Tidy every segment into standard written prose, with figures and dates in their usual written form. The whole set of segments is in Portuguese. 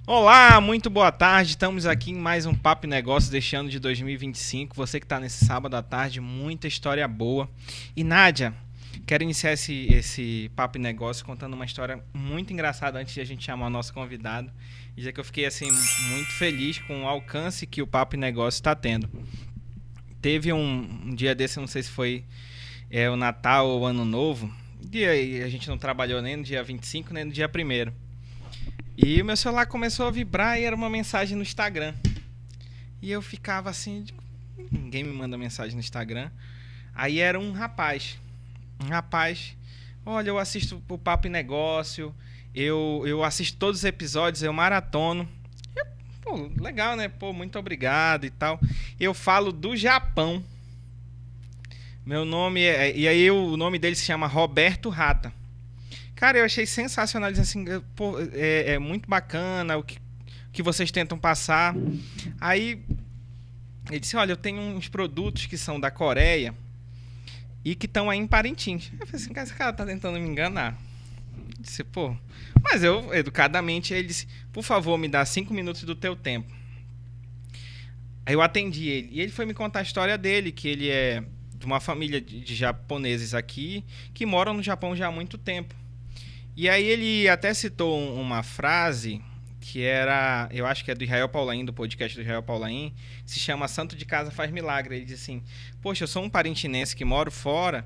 Olá, muito boa tarde. Estamos aqui em mais um Papo e Negócio deste ano de 2025. Você que está nesse sábado à tarde, muita história boa. E Nádia, quero iniciar esse Papo e Negócio contando uma história muito engraçada antes de a gente chamar o nosso convidado. E dizer que eu fiquei assim muito feliz com o alcance que o Papo e Negócio está tendo. Teve um dia desse, não sei se foi o Natal ou o Ano Novo, e a gente não trabalhou nem no dia 25 nem no dia 1º. E o meu celular começou a vibrar e era uma mensagem no Instagram. E eu ficava assim, ninguém me manda mensagem no Instagram. Aí era um rapaz, olha, eu assisto o Papo e Negócio, eu assisto todos os episódios, eu maratono. Pô, legal, né? Pô, muito obrigado e tal. Eu falo do Japão. Meu nome e aí o nome dele se chama Roberto Rata. Cara, eu achei sensacional, assim, pô, é muito bacana o que vocês tentam passar. Aí ele disse, olha, eu tenho uns produtos que são da Coreia e que estão aí em Parintins. Eu falei assim, cara, esse cara tá tentando me enganar. Eu disse, pô, mas eu, educadamente, ele disse, por favor, me dá 5 minutos do teu tempo. Aí eu atendi ele, e ele foi me contar a história dele, que ele é de uma família de japoneses aqui, que moram no Japão já há muito tempo. E aí ele até citou uma frase que era, eu acho que é do Israel Paulain, do podcast do Israel Paulain, que se chama Santo de Casa Faz Milagre. Ele diz assim, poxa, eu sou um parintinense que moro fora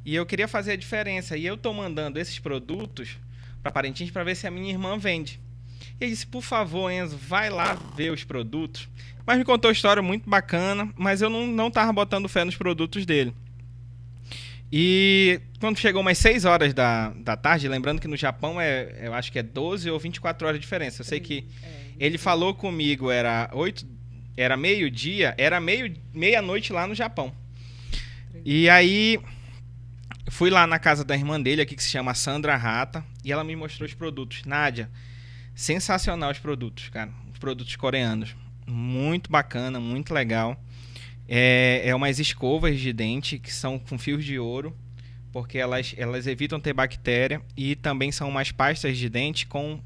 e eu queria fazer a diferença. E eu tô mandando esses produtos para Parintins para ver se a minha irmã vende. E ele disse, por favor, Enzo, vai lá ver os produtos. Mas me contou uma história muito bacana, mas eu não tava botando fé nos produtos dele. E quando chegou umas 6 horas da tarde, lembrando que no Japão eu acho que é 12 ou 24 horas de diferença. Eu sei que ele falou comigo, era meio-dia, era meia-noite lá no Japão. E aí fui lá na casa da irmã dele aqui, que se chama Sandra Rata, e ela me mostrou os produtos. Nádia, sensacional os produtos, cara. Os produtos coreanos. Muito bacana, muito legal. É umas escovas de dente que são com fios de ouro, porque elas evitam ter bactéria, e também são umas pastas de dente com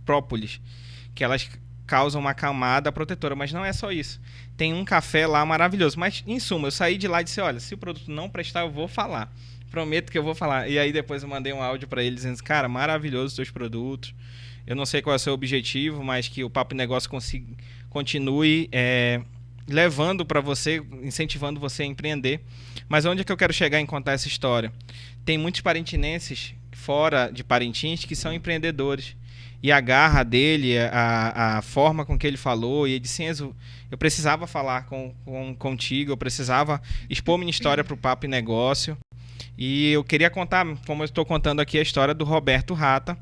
própolis, que elas causam uma camada protetora, mas não é só isso. Tem um café lá maravilhoso, mas em suma, eu saí de lá e disse, olha, se o produto não prestar, eu vou falar. Prometo que eu vou falar. E aí depois eu mandei um áudio para eles dizendo, cara, maravilhoso os seus produtos. Eu não sei qual é o seu objetivo, mas que o Papo e Negócio continue levando para você, incentivando você a empreender. Mas onde é que eu quero chegar em contar essa história? Tem muitos parintinenses fora de Parintins que são empreendedores. E a garra dele, a forma com que ele falou, e ele disse, Enzo, eu precisava falar contigo, eu precisava expor minha história para o Papo e Negócio. E eu queria contar, como eu estou contando aqui, a história do Roberto Rata,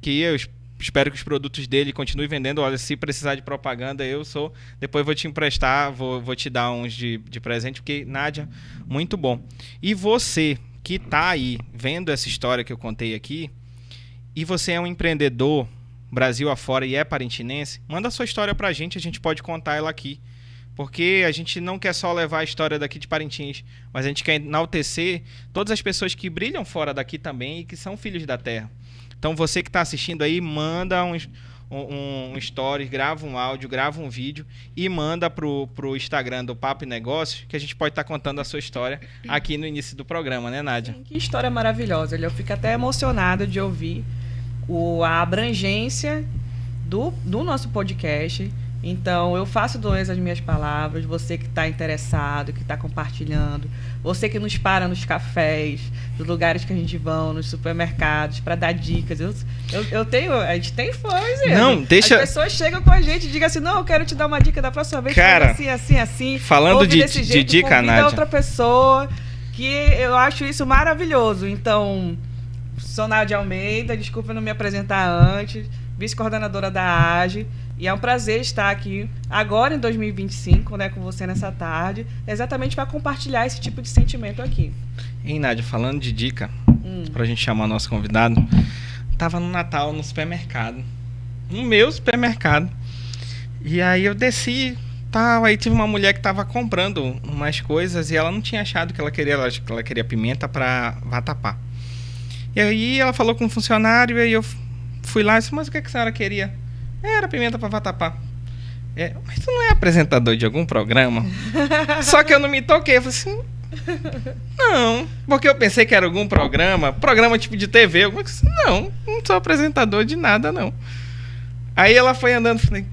que eu espero que os produtos dele continuem vendendo. Olha, se precisar de propaganda, depois vou te emprestar, vou te dar uns de presente, porque, Nádia, muito bom. E você que está aí vendo essa história que eu contei aqui, e você é um empreendedor Brasil afora e é parintinense, manda a sua história pra gente, a gente pode contar ela aqui. Porque a gente não quer só levar a história daqui de Parintins, mas a gente quer enaltecer todas as pessoas que brilham fora daqui também e que são filhos da terra. Então você que está assistindo aí, manda um story, grava um áudio, grava um vídeo e manda pro Instagram do Papo e Negócio, que a gente pode estar contando a sua história aqui no início do programa, né, Nádia? Que história maravilhosa. Eu fico até emocionada de ouvir a abrangência do nosso podcast. Então, eu faço doença às minhas palavras. Você que está interessado, que está compartilhando, você que nos para nos cafés, nos lugares que a gente vai, nos supermercados, para dar dicas. A gente tem fãs, não, deixa... As pessoas chegam com a gente e digam assim, não, eu quero te dar uma dica da próxima vez, cara, assim. Falando de dica, Nádia, outra pessoa, que eu acho isso maravilhoso. Então, sou Nádia Almeida, desculpa não me apresentar antes, vice-coordenadora da AGE. E é um prazer estar aqui agora em 2025, né, com você nessa tarde, exatamente para compartilhar esse tipo de sentimento aqui. Hein, Nádia, falando de dica, pra gente chamar o nosso convidado, tava no Natal no supermercado, no meu supermercado, e aí eu desci, tal, aí tive uma mulher que tava comprando umas coisas e ela não tinha achado que ela queria pimenta para vatapá. E aí ela falou com um funcionário e aí eu fui lá e disse, mas o que a senhora queria? Era Pimenta pra Vatapá. Mas tu não é apresentador de algum programa? Só que eu não me toquei. Eu falei assim, não. Porque eu pensei que era algum programa tipo de TV. Eu falei assim, não sou apresentador de nada, não. Aí ela foi andando e falei,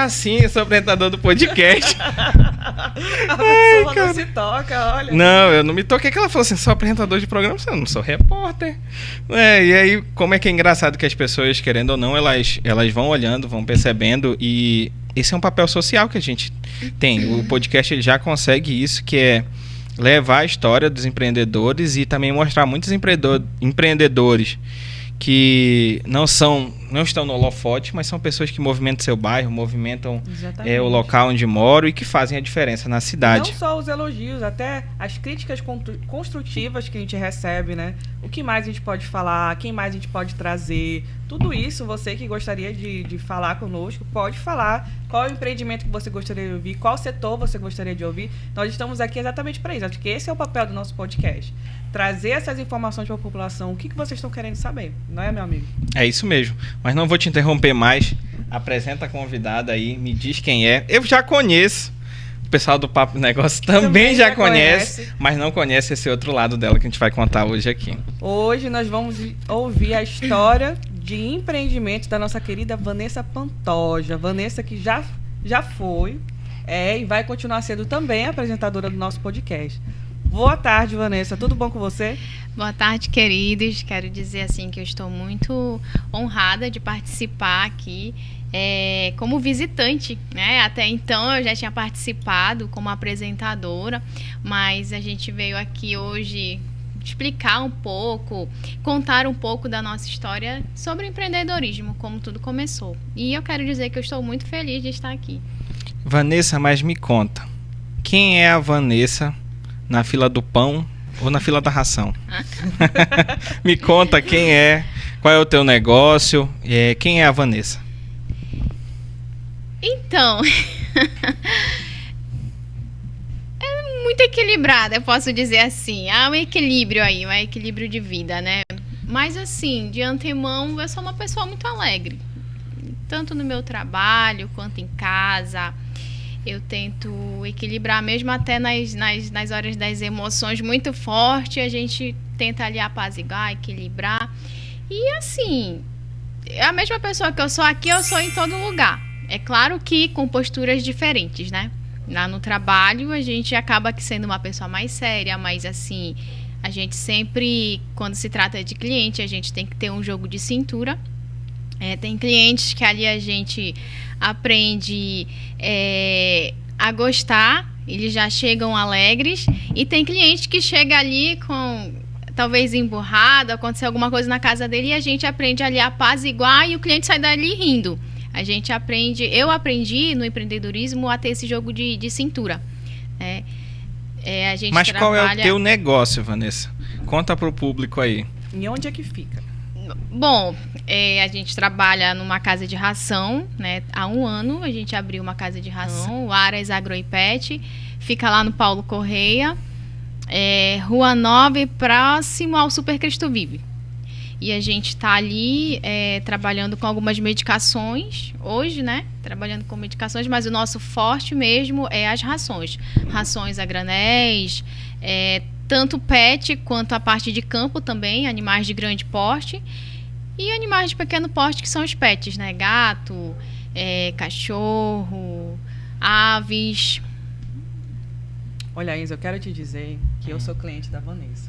sim, eu sou apresentador do podcast. A pessoa não se toca, olha. Não, eu não me toquei, que ela falou assim, sou apresentador de programa, eu não sou repórter. E aí, como é que é engraçado que as pessoas, querendo ou não, elas vão olhando, vão percebendo, e esse é um papel social que a gente tem. O podcast ele já consegue isso, que é levar a história dos empreendedores e também mostrar muitos empreendedores que não estão no holofote, mas são pessoas que movimentam seu bairro, movimentam o local onde moram e que fazem a diferença na cidade. Não só os elogios, até as críticas construtivas que a gente recebe, né? O que mais a gente pode falar, quem mais a gente pode trazer, tudo isso, você que gostaria de falar conosco, pode falar qual é o empreendimento que você gostaria de ouvir, qual setor você gostaria de ouvir. Nós estamos aqui exatamente para isso, acho que esse é o papel do nosso podcast. Trazer essas informações para a população, o que vocês estão querendo saber, não é, meu amigo? É isso mesmo, mas não vou te interromper mais, apresenta a convidada aí, me diz quem é. Eu já conheço, o pessoal do Papo Negócio também já conhece, mas não conhece esse outro lado dela que a gente vai contar hoje aqui. Hoje nós vamos ouvir a história de empreendimento da nossa querida Vanessa Pantoja. Vanessa que já foi e vai continuar sendo também apresentadora do nosso podcast. Boa tarde, Vanessa. Tudo bom com você? Boa tarde, queridos. Quero dizer assim que eu estou muito honrada de participar aqui como visitante, né? Até então eu já tinha participado como apresentadora, mas a gente veio aqui hoje explicar um pouco, contar um pouco da nossa história sobre empreendedorismo, como tudo começou. E eu quero dizer que eu estou muito feliz de estar aqui. Vanessa, mas me conta, quem é a Vanessa na fila do pão ou na fila da ração? Me conta quem é, qual é o teu negócio, quem é a Vanessa? Então, muito equilibrada, eu posso dizer assim. Há um equilíbrio aí, um equilíbrio de vida, né? Mas assim, de antemão, eu sou uma pessoa muito alegre. Tanto no meu trabalho, quanto em casa. Eu tento equilibrar, mesmo até nas horas das emoções muito fortes, a gente tenta ali apaziguar, equilibrar. E assim, a mesma pessoa que eu sou aqui, eu sou em todo lugar. É claro que com posturas diferentes, né? Lá no trabalho, a gente acaba sendo uma pessoa mais séria, mas assim, a gente sempre, quando se trata de cliente, a gente tem que ter um jogo de cintura. Tem clientes que ali a gente aprende a gostar, eles já chegam alegres, e tem cliente que chega ali com talvez emburrado, aconteceu alguma coisa na casa dele e a gente aprende ali a apaziguar e o cliente sai dali rindo. Eu aprendi no empreendedorismo a ter esse jogo de cintura. Mas qual é o teu negócio, Vanessa? Conta para o público aí. E onde é que fica? Bom, a gente trabalha numa casa de ração, né? Há 1 ano a gente abriu uma casa de ração, o Aras Agro e Pet, fica lá no Paulo Correia, Rua 9, próximo ao Super Cristo Vive. E a gente está ali trabalhando com algumas medicações, hoje, né? Trabalhando com medicações, mas o nosso forte mesmo é as rações. Rações a granéis, tanto pet quanto a parte de campo também, animais de grande porte e animais de pequeno porte que são os pets, né? Gato, cachorro, aves. Olha, Enzo, eu quero te dizer que eu sou cliente da Vanessa.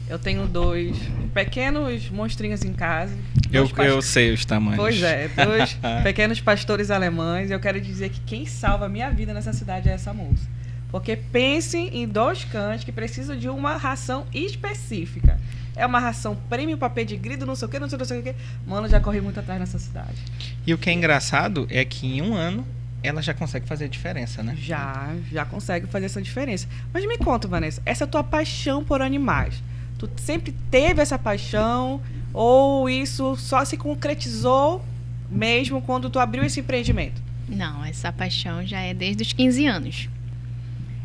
Eu tenho 2 pequenos monstrinhos em casa. Eu sei os tamanhos. Pois 2 pequenos pastores alemães. Eu quero dizer que quem salva a minha vida nessa cidade é essa moça. Porque pensem em 2 cães que precisam de uma ração específica. É uma ração premium para pedigree, não sei o que, não sei o que. Mano, já corri muito atrás nessa cidade. E o que é engraçado é que em 1 ano ela já consegue fazer a diferença, né? Já consegue fazer essa diferença. Mas me conta, Vanessa, essa tua paixão por animais, tu sempre teve essa paixão ou isso só se concretizou mesmo quando tu abriu esse empreendimento? Não, essa paixão já é desde os 15 anos.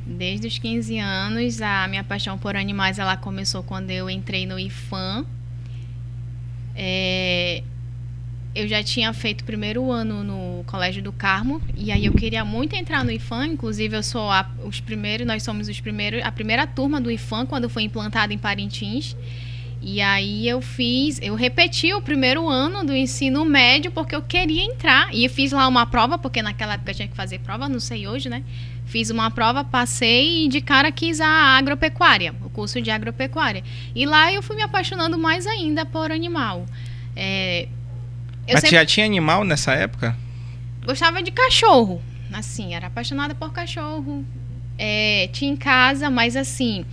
Desde os 15 anos, a minha paixão por animais ela começou quando eu entrei no IFAM. eu já tinha feito o primeiro ano no Colégio do Carmo, e aí eu queria muito entrar no IFAM, inclusive nós somos os primeiros, a primeira turma do IFAM quando foi implantado em Parintins. E aí eu repeti o primeiro ano do ensino médio porque eu queria entrar. E eu fiz lá uma prova, porque naquela época eu tinha que fazer prova, não sei hoje, né? Fiz uma prova, passei e de cara quis a agropecuária, o curso de agropecuária. E lá eu fui me apaixonando mais ainda por animal. Mas já tinha animal nessa época? Gostava de cachorro, assim, era apaixonada por cachorro. Tinha em casa, mas assim,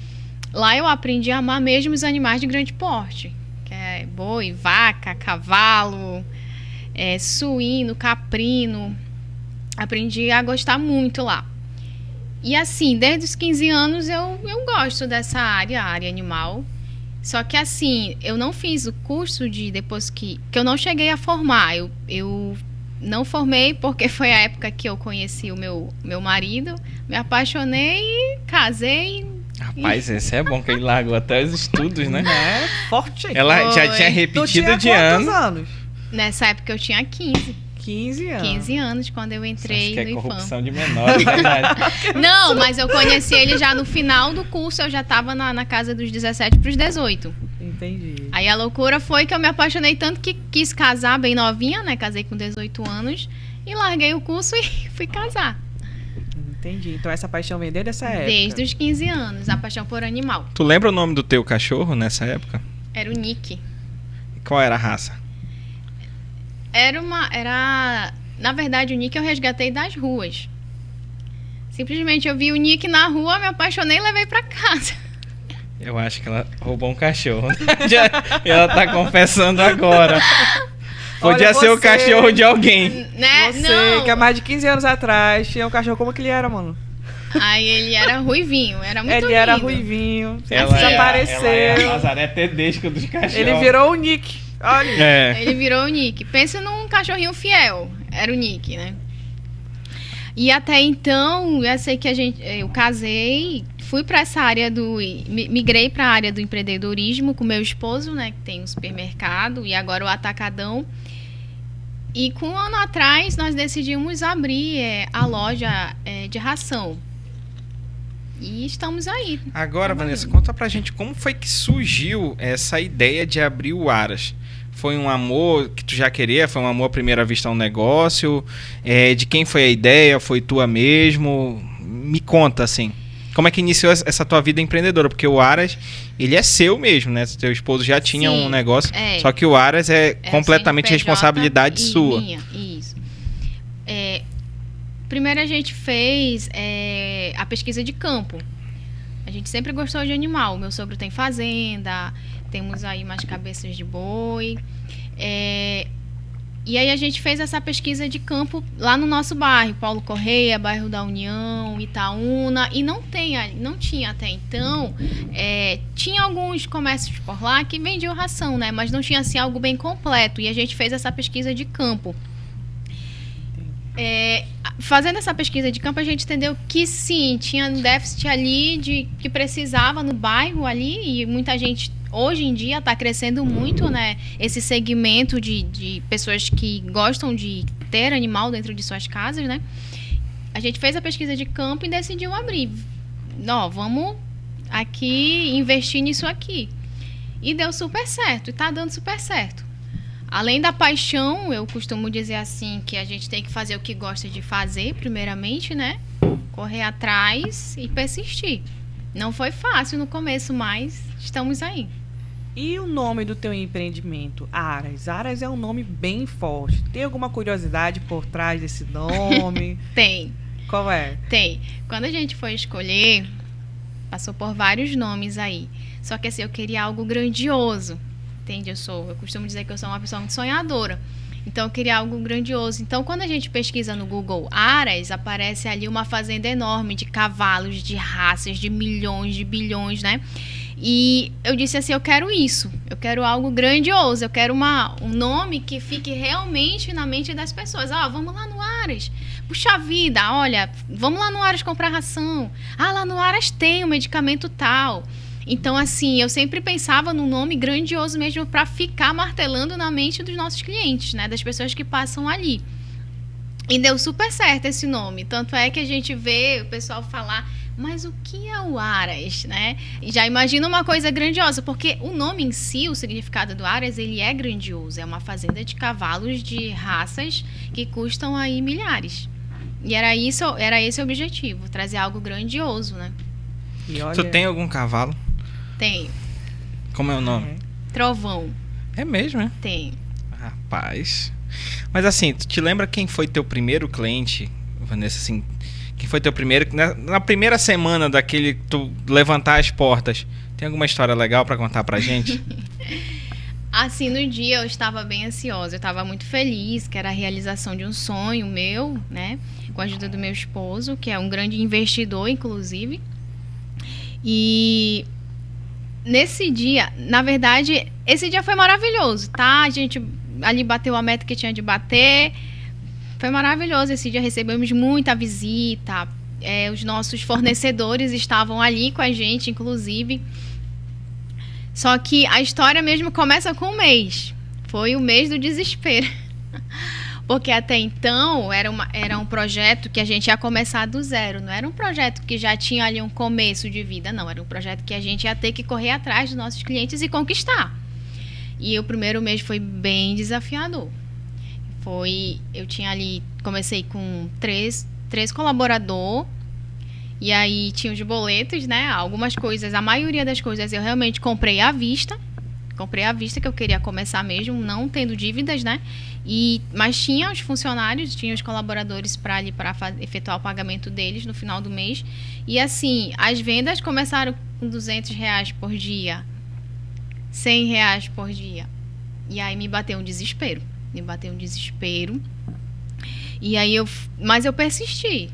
lá eu aprendi a amar mesmo os animais de grande porte, que é boi, vaca, cavalo, suíno, caprino. Aprendi a gostar muito lá. E assim, desde os 15 anos eu gosto dessa área animal. Só que assim, eu não fiz o curso depois que eu não cheguei a formar. Eu não formei porque foi a época que eu conheci o meu marido, me apaixonei e casei. Rapaz, esse é bom, que ele largou até os estudos, né? Forte. Ela já tinha repetido de ano. Quantos anos? Nessa época eu tinha 15. 15 anos. 15 anos, quando eu entrei Acho que no é IFAM. corrupção de menores, verdade. Não, mas eu conheci ele já no final do curso, eu já estava na casa dos 17 para os 18. Entendi. Aí a loucura foi que eu me apaixonei tanto que quis casar bem novinha, né? Casei com 18 anos e larguei o curso e fui casar. Entendi. Então essa paixão vem desde essa época? Desde os 15 anos, a paixão por animal. Tu lembra o nome do teu cachorro nessa época? Era o Nick. Qual era a raça? Na verdade, o Nick eu resgatei das ruas. Simplesmente eu vi o Nick na rua, me apaixonei e levei pra casa. Eu acho que ela roubou um cachorro. Ela tá confessando agora. Podia Olha, ser o cachorro de alguém. Né? Você, Não. que há mais de 15 anos atrás tinha um cachorro, como que ele era, mano? Aí ele era ruivinho, era muito lindo. Ele era ruivinho, Ela desapareceu. é a Nazaré Tedesco dos cachorros. Ele virou o Nick. Olha. Ele virou o Nick. Pensa num cachorrinho fiel. Era o Nick, né? E até então, eu sei que eu casei, fui para essa área migrei para a área do empreendedorismo com meu esposo, né, que tem um supermercado e agora o atacadão. E com um ano atrás nós decidimos abrir a loja de ração. E estamos aí. Agora, Vanessa, conta pra gente como foi que surgiu essa ideia de abrir o Aras. Foi um amor que tu já queria? Foi um amor à primeira vista a um negócio? De quem foi a ideia? Foi tua mesmo? Me conta, assim. Como é que iniciou essa tua vida empreendedora? Porque o Aras, ele é seu mesmo, né? Teu esposo já tinha um negócio, só que o Aras é completamente CNPJ responsabilidade sua. Minha, isso. Primeiro a gente fez a pesquisa de campo. A gente sempre gostou de animal. Meu sogro tem fazenda, temos aí umas cabeças de boi. E aí a gente fez essa pesquisa de campo lá no nosso bairro, Paulo Correia, bairro da União, Itaúna, e não tinha até então, tinha alguns comércios por lá que vendiam ração, né? Mas não tinha assim algo bem completo, e a gente fez essa pesquisa de campo. Fazendo essa pesquisa de campo, a gente entendeu que sim, tinha um déficit ali que precisava no bairro ali, e muita gente hoje em dia está crescendo muito, né, esse segmento de pessoas que gostam de ter animal dentro de suas casas, né? A gente fez a pesquisa de campo e decidiu abrir. Vamos aqui investir nisso aqui. E deu super certo, e está dando super certo. Além da paixão, eu costumo dizer assim, que a gente tem que fazer o que gosta de fazer, primeiramente, né? Correr atrás e persistir. Não foi fácil no começo, mas estamos aí. E o nome do teu empreendimento? Aras. Aras é um nome bem forte. Tem alguma curiosidade por trás desse nome? Tem. Qual é? Tem. Quando a gente foi escolher, passou por vários nomes aí. Só que assim, eu queria algo grandioso. Entende? Eu costumo dizer que eu sou uma pessoa muito sonhadora. Então, eu queria algo grandioso. Então, quando a gente pesquisa no Google Aras, aparece ali uma fazenda enorme de cavalos, de raças, de milhões, de bilhões, né? E eu disse assim, eu quero isso. Eu quero algo grandioso. Eu quero um nome que fique realmente na mente das pessoas. Vamos lá no Aras. Puxa vida, olha, vamos lá no Aras comprar ração. Lá no Aras tem um medicamento tal. Então, assim, eu sempre pensava num nome grandioso mesmo para ficar martelando na mente dos nossos clientes, né? Das pessoas que passam ali. E deu super certo esse nome. Tanto é que a gente vê o pessoal falar, mas o que é o Aras, né? E já imagina uma coisa grandiosa, porque o nome em si, o significado do Aras, ele é grandioso. É uma fazenda de cavalos de raças que custam aí milhares. E era esse o objetivo, trazer algo grandioso, né? E olha, Tu tem algum cavalo? Tenho. Como é o nome? Trovão. É mesmo, é? Tenho. Rapaz. Mas assim, tu te lembra quem foi teu primeiro cliente, Vanessa, assim? Quem foi teu primeiro... Na primeira semana daquele... Tu levantar as portas. Tem alguma história legal pra contar pra gente? Assim, no dia eu estava bem ansiosa. Eu estava muito feliz, que era a realização de um sonho meu, né? Com a ajuda do meu esposo, que é um grande investidor, inclusive. E... nesse dia, na verdade, esse dia foi maravilhoso, tá? A gente ali bateu a meta que tinha de bater. Foi maravilhoso. Esse dia recebemos muita visita. Os nossos fornecedores estavam ali com a gente, inclusive. Só que a história mesmo começa com um mês. Foi o mês do desespero. Porque até então era um projeto que a gente ia começar do zero. Não era um projeto que já tinha ali um começo de vida, não. Era um projeto que a gente ia ter que correr atrás dos nossos clientes e conquistar. E o primeiro mês foi bem desafiador. Eu tinha ali, comecei com três colaboradores. E aí tinha os boletos, né? Algumas coisas, a maioria das coisas eu realmente comprei à vista. Comprei à vista, que eu queria começar mesmo, não tendo dívidas, né? Mas tinha os funcionários, tinha os colaboradores para efetuar o pagamento deles no final do mês. E assim, as vendas começaram com R$200 por dia, R$100 por dia. E aí me bateu um desespero. E aí mas eu persisti.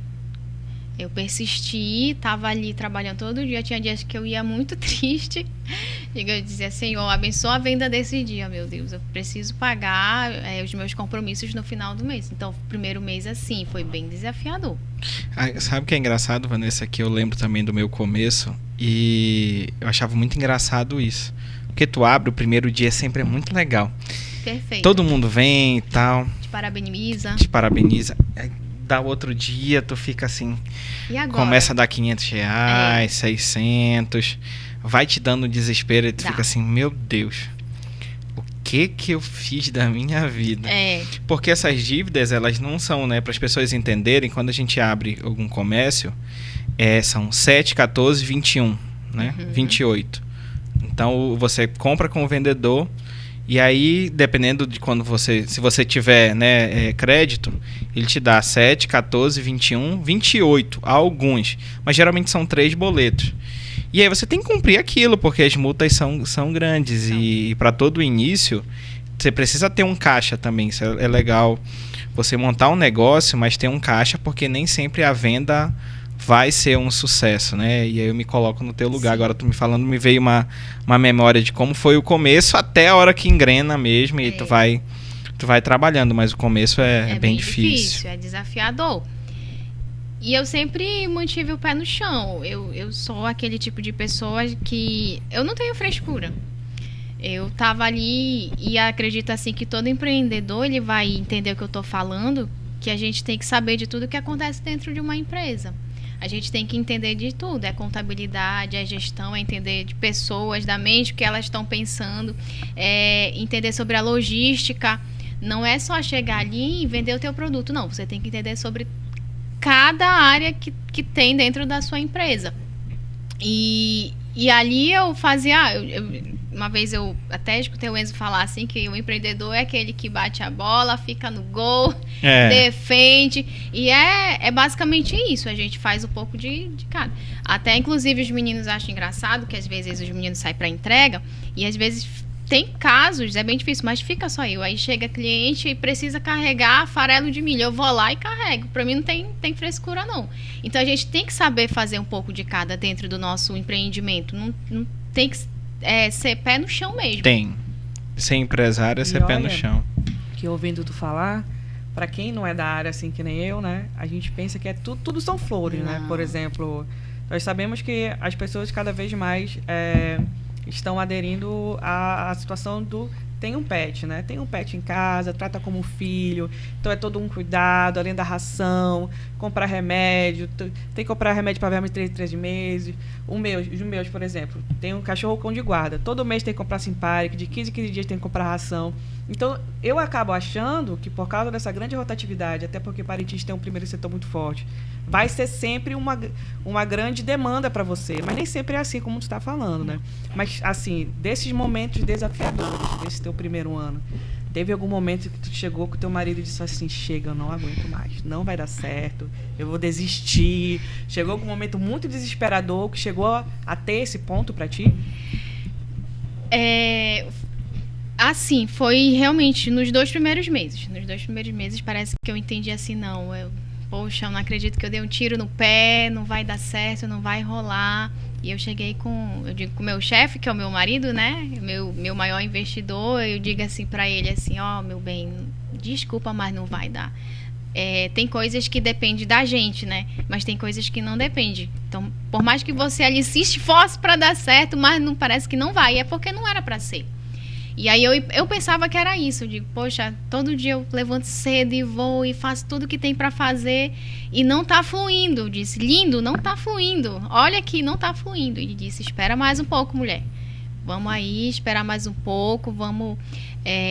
Estava ali trabalhando todo dia. Tinha dias que eu ia muito triste. Eu dizia, Senhor, abençoa a venda desse dia, meu Deus. Eu preciso pagar os meus compromissos no final do mês. Então, o primeiro mês, assim, foi bem desafiador. Sabe o que é engraçado, Vanessa? Que eu lembro também do meu começo. E eu achava muito engraçado isso. Porque tu abre, o primeiro dia sempre é muito legal. Perfeito. Todo mundo vem e tal. Te parabeniza. Aí, dá outro dia, tu fica assim... E agora? Começa a dar R$500, 600... Vai te dando desespero e tu fica assim, meu Deus, o que eu fiz da minha vida? Porque essas dívidas, elas não são, né, para as pessoas entenderem, quando a gente abre algum comércio, são 7, 14, 21, né? 28. Então, você compra com o vendedor e aí, dependendo de quando se você tiver, né, crédito, ele te dá 7, 14, 21, 28, alguns, mas geralmente são 3 boletos. E aí você tem que cumprir aquilo, porque as multas são grandes. E para todo o início, você precisa ter um caixa também. Isso é legal você montar um negócio, mas ter um caixa, porque nem sempre a venda vai ser um sucesso, né? E aí eu me coloco no teu lugar. Sim. Agora tu me falando, me veio uma memória de como foi o começo até a hora que engrena mesmo e tu vai trabalhando, mas o começo é bem difícil. É desafiador. E eu sempre mantive o pé no chão. Eu sou aquele tipo de pessoa que... eu não tenho frescura. Eu tava ali e acredito assim que todo empreendedor ele vai entender o que eu tô falando, que a gente tem que saber de tudo que acontece dentro de uma empresa. A gente tem que entender de tudo. É contabilidade, é gestão, é entender de pessoas, da mente, o que elas estão pensando, entender sobre a logística. Não é só chegar ali e vender o teu produto. Não, você tem que entender sobre cada área que tem dentro da sua empresa. E ali eu fazia... uma vez eu até escutei o Enzo falar assim, que o empreendedor é aquele que bate a bola, fica no gol, defende. E é basicamente isso. A gente faz um pouco de cada. Até, inclusive, os meninos acham engraçado que às vezes os meninos saem para entrega e às vezes... tem casos, é bem difícil, mas fica só eu. Aí chega cliente e precisa carregar farelo de milho. Eu vou lá e carrego. Pra mim não tem frescura, não. Então a gente tem que saber fazer um pouco de cada dentro do nosso empreendimento. Não tem que ser pé no chão mesmo. Tem. Ser empresário é ser pé no chão. Que ouvindo tu falar, pra quem não é da área assim que nem eu, né? A gente pensa que tudo são flores, né? Por exemplo... Nós sabemos que as pessoas cada vez mais estão aderindo à situação do tem um pet, né? Tem um pet em casa, trata como filho, então é todo um cuidado, além da ração, comprar remédio, tem que comprar remédio para verme de 3 meses. Os meus, por exemplo, tem um cachorro cão de guarda, todo mês tem que comprar Simparic, de 15 em 15 dias tem que comprar ração. Então, eu acabo achando que por causa dessa grande rotatividade, até porque Parintins tem um primeiro setor muito forte, vai ser sempre uma grande demanda para você, mas nem sempre é assim como tu está falando, né? Mas, assim, desses momentos desafiadores, desse teu primeiro ano, teve algum momento que tu chegou com teu marido e disse assim, chega, eu não aguento mais, não vai dar certo, eu vou desistir. Chegou algum momento muito desesperador que chegou a ter esse ponto para ti? Assim, foi realmente nos 2 primeiros meses. Nos 2 primeiros meses parece que eu entendi assim, não, poxa, eu não acredito que eu dei um tiro no pé, não vai dar certo, não vai rolar. E eu cheguei com o meu chefe, que é o meu marido, né? Meu maior investidor, eu digo assim pra ele, assim, meu bem, desculpa, mas não vai dar. Tem coisas que dependem da gente, né? Mas tem coisas que não dependem. Então, por mais que você ali se esforce pra dar certo, mas não parece que não vai, é porque não era pra ser. E aí eu pensava que era isso. Eu digo, poxa, todo dia eu levanto cedo e vou e faço tudo que tem pra fazer e não tá fluindo. Eu disse, lindo, não tá fluindo. Olha aqui, não tá fluindo. Ele disse, espera mais um pouco, mulher. Vamos aí, esperar mais um pouco, vamos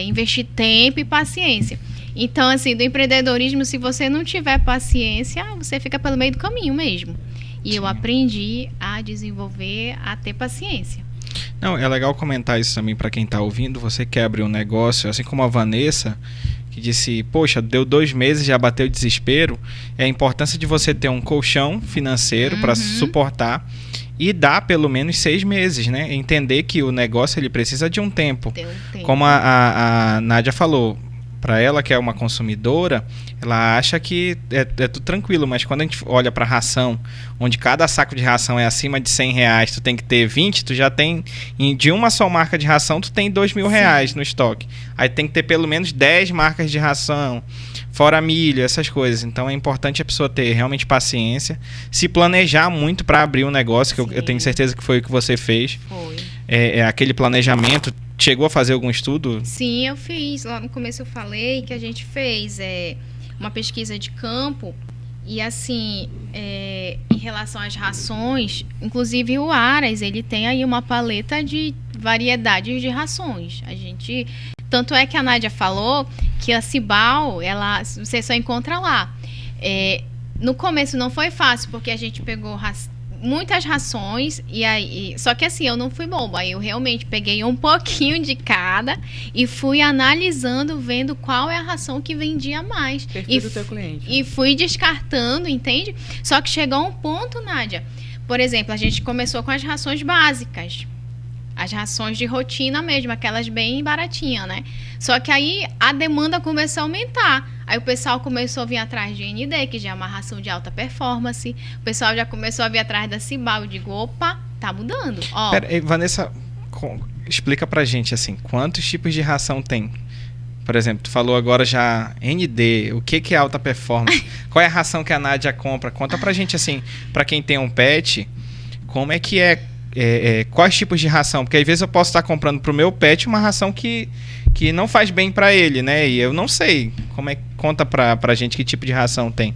investir tempo e paciência. Então, assim, do empreendedorismo, se você não tiver paciência, você fica pelo meio do caminho mesmo. E eu aprendi a desenvolver, a ter paciência. Não, é legal comentar isso também para quem está ouvindo. Você quer abrir um negócio, assim como a Vanessa, que disse, poxa, deu 2 meses, já bateu o desespero. É a importância de você ter um colchão financeiro para suportar e dar pelo menos 6 meses, né? Entender que o negócio ele precisa de um tempo. Como a Nádia falou, para ela que é uma consumidora, ela acha que é tudo tranquilo, mas quando a gente olha para ração, onde cada saco de ração é acima de R$100, tu tem que ter 20, tu já tem, de uma só marca de ração, tu tem R$2.000 no estoque. Aí tem que ter pelo menos 10 marcas de ração, fora milho, essas coisas. Então é importante a pessoa ter realmente paciência, se planejar muito para abrir um negócio, que eu tenho certeza que foi o que você fez. Foi. Aquele planejamento. Chegou a fazer algum estudo? Sim, eu fiz. Lá no começo eu falei que a gente fez uma pesquisa de campo e, assim, em relação às rações, inclusive o Aras, ele tem aí uma paleta de variedades de rações. Tanto é que a Nádia falou que a Cibal, você só encontra lá. No começo não foi fácil, porque a gente pegou muitas rações só que assim, eu não fui boba, eu realmente peguei um pouquinho de cada e fui analisando, vendo qual é a ração que vendia mais. Perfil do teu cliente. E fui descartando, entende? Só que chegou a um ponto, Nádia, por exemplo, a gente começou com as rações básicas, as rações de rotina mesmo, aquelas bem baratinhas, né? Só que aí a demanda começou a aumentar. Aí o pessoal começou a vir atrás de ND, que já é uma ração de alta performance. O pessoal já começou a vir atrás da Cibal. Eu digo, opa, tá mudando. Pera, Vanessa, explica pra gente, assim, quantos tipos de ração tem? Por exemplo, tu falou agora já ND, o que é alta performance? Qual é a ração que a Nádia compra? Conta pra gente, assim, pra quem tem um pet, como é que quais tipos de ração? Porque às vezes eu posso estar comprando pro meu pet uma ração que não faz bem para ele, né? E eu não sei. Conta pra gente que tipo de ração tem.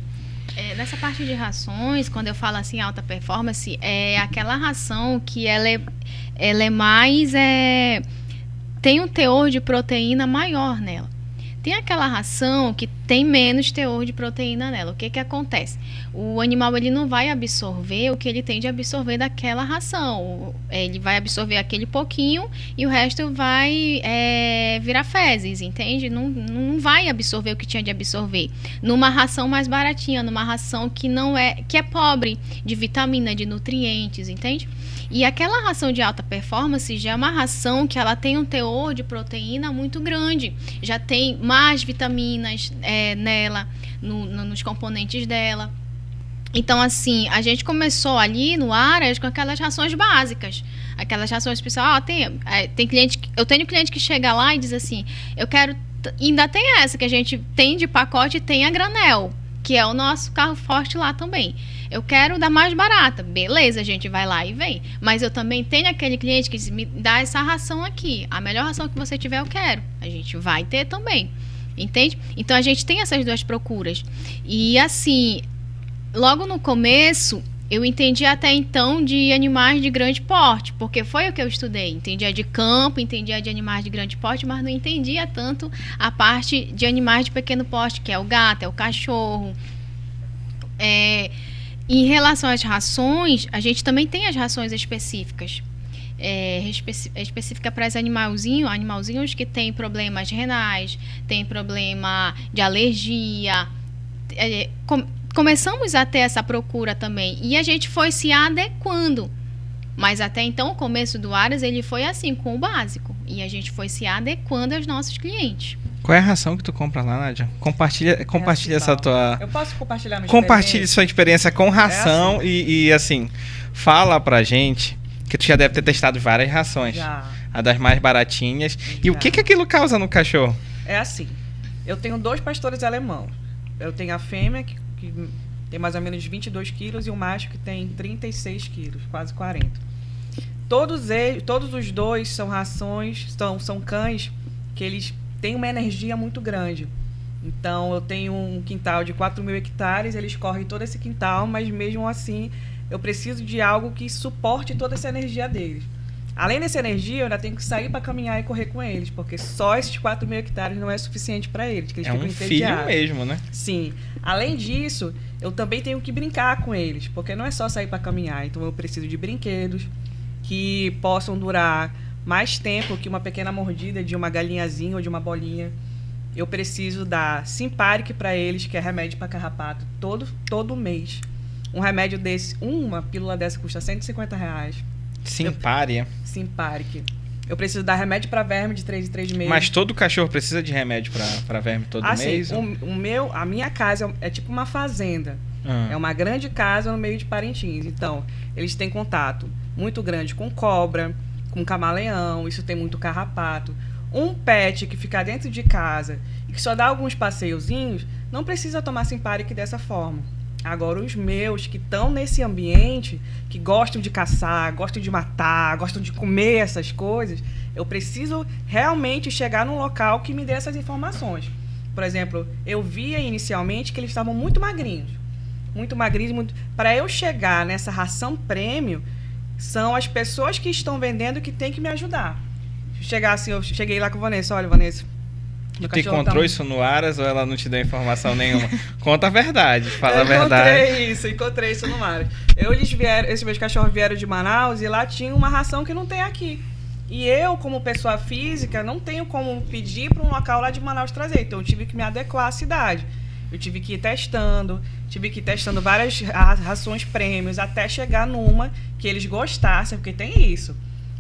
Nessa parte de rações, quando eu falo assim alta performance, é aquela ração que ela é mais tem um teor de proteína maior nela. Tem aquela ração que tem menos teor de proteína nela. O que acontece? O animal ele não vai absorver o que ele tem de absorver daquela ração. Ele vai absorver aquele pouquinho e o resto vai virar fezes, entende? Não vai absorver o que tinha de absorver. Numa ração mais baratinha, numa ração que é pobre de vitamina, de nutrientes, entende? E aquela ração de alta performance já é uma ração que ela tem um teor de proteína muito grande. Já tem mais vitaminas nela, nos componentes dela. Então, assim, a gente começou ali no Aras com aquelas rações básicas. Aquelas rações especiais. Tem cliente, eu tenho cliente que chega lá e diz assim, eu quero... Ainda tem essa que a gente tem de pacote e tem a granel. que é o nosso carro forte lá também. Eu quero da mais barata. Beleza, a gente vai lá e vem. Mas eu também tenho aquele cliente que diz, me dá essa ração aqui. A melhor ração que você tiver, eu quero. A gente vai ter também. Entende? Então, a gente tem essas duas procuras. E, assim, logo no começo, eu entendi até então de animais de grande porte, porque foi o que eu estudei. Entendia de campo, entendia de animais de grande porte, mas não entendia tanto a parte de animais de pequeno porte, que é o gato, é o cachorro. Em relação às rações, a gente também tem as rações específicas. Específica para os animalzinhos que têm problemas renais, têm problema de alergia. Começamos a ter essa procura também. E a gente foi se adequando. Mas até então, o começo do Aras, ele foi assim, com o básico. E a gente foi se adequando aos nossos clientes. Qual é a ração que tu compra lá, Nádia? Compartilha essa tua... Eu posso compartilhar minha Compartilhe sua experiência com ração assim. e, assim, fala pra gente que tu já deve ter testado várias rações. Já. A das mais baratinhas. E o que aquilo causa no cachorro? É assim, eu tenho 2 pastores alemãos. Eu tenho a fêmea, que tem mais ou menos 22 quilos, e o macho que tem 36 quilos, quase 40. Todos os dois são rações, são cães que eles têm uma energia muito grande. Então, eu tenho um quintal de 4.000 hectares, eles correm todo esse quintal, mas mesmo assim, eu preciso de algo que suporte toda essa energia deles. Além dessa energia, eu ainda tenho que sair para caminhar e correr com eles, porque só esses 4.000 hectares não é suficiente para eles, que eles ficam filho entediados. mesmo, né? Sim. Além disso, eu também tenho que brincar com eles, porque não é só sair para caminhar. Então, eu preciso de brinquedos que possam durar mais tempo que uma pequena mordida de uma galinhazinha ou de uma bolinha. Eu preciso dar Simparic para eles, que é remédio para carrapato, todo mês. Um remédio desse, uma pílula dessa custa R$150. Simparic. Eu preciso dar remédio para verme de 3 em 3 meses. Mas todo cachorro precisa de remédio para verme todo mês? A minha casa é tipo uma fazenda. É uma grande casa no meio de Parintins. Então, eles têm contato muito grande com cobra, com camaleão, isso tem muito carrapato. Um pet que fica dentro de casa e que só dá alguns passeiozinhos, não precisa tomar Simparic dessa forma. Agora, os meus que estão nesse ambiente, que gostam de caçar, gostam de matar, gostam de comer essas coisas, eu preciso realmente chegar num local que me dê essas informações. Por exemplo, eu via inicialmente que eles estavam muito magrinhos. Para eu chegar nessa ração prêmio, são as pessoas que estão vendendo que têm que me ajudar. Eu cheguei lá com a Vanessa, olha, Vanessa, E tu encontrou isso no Aras ou ela não te deu informação nenhuma? Conta a verdade, fala a verdade. Encontrei isso no Aras. Esses meus cachorros vieram de Manaus e lá tinha uma ração que não tem aqui. E eu, como pessoa física, não tenho como pedir para um local lá de Manaus trazer. Então, eu tive que me adequar à cidade. Eu tive que ir testando várias rações prêmios até chegar numa que eles gostassem, porque tem isso.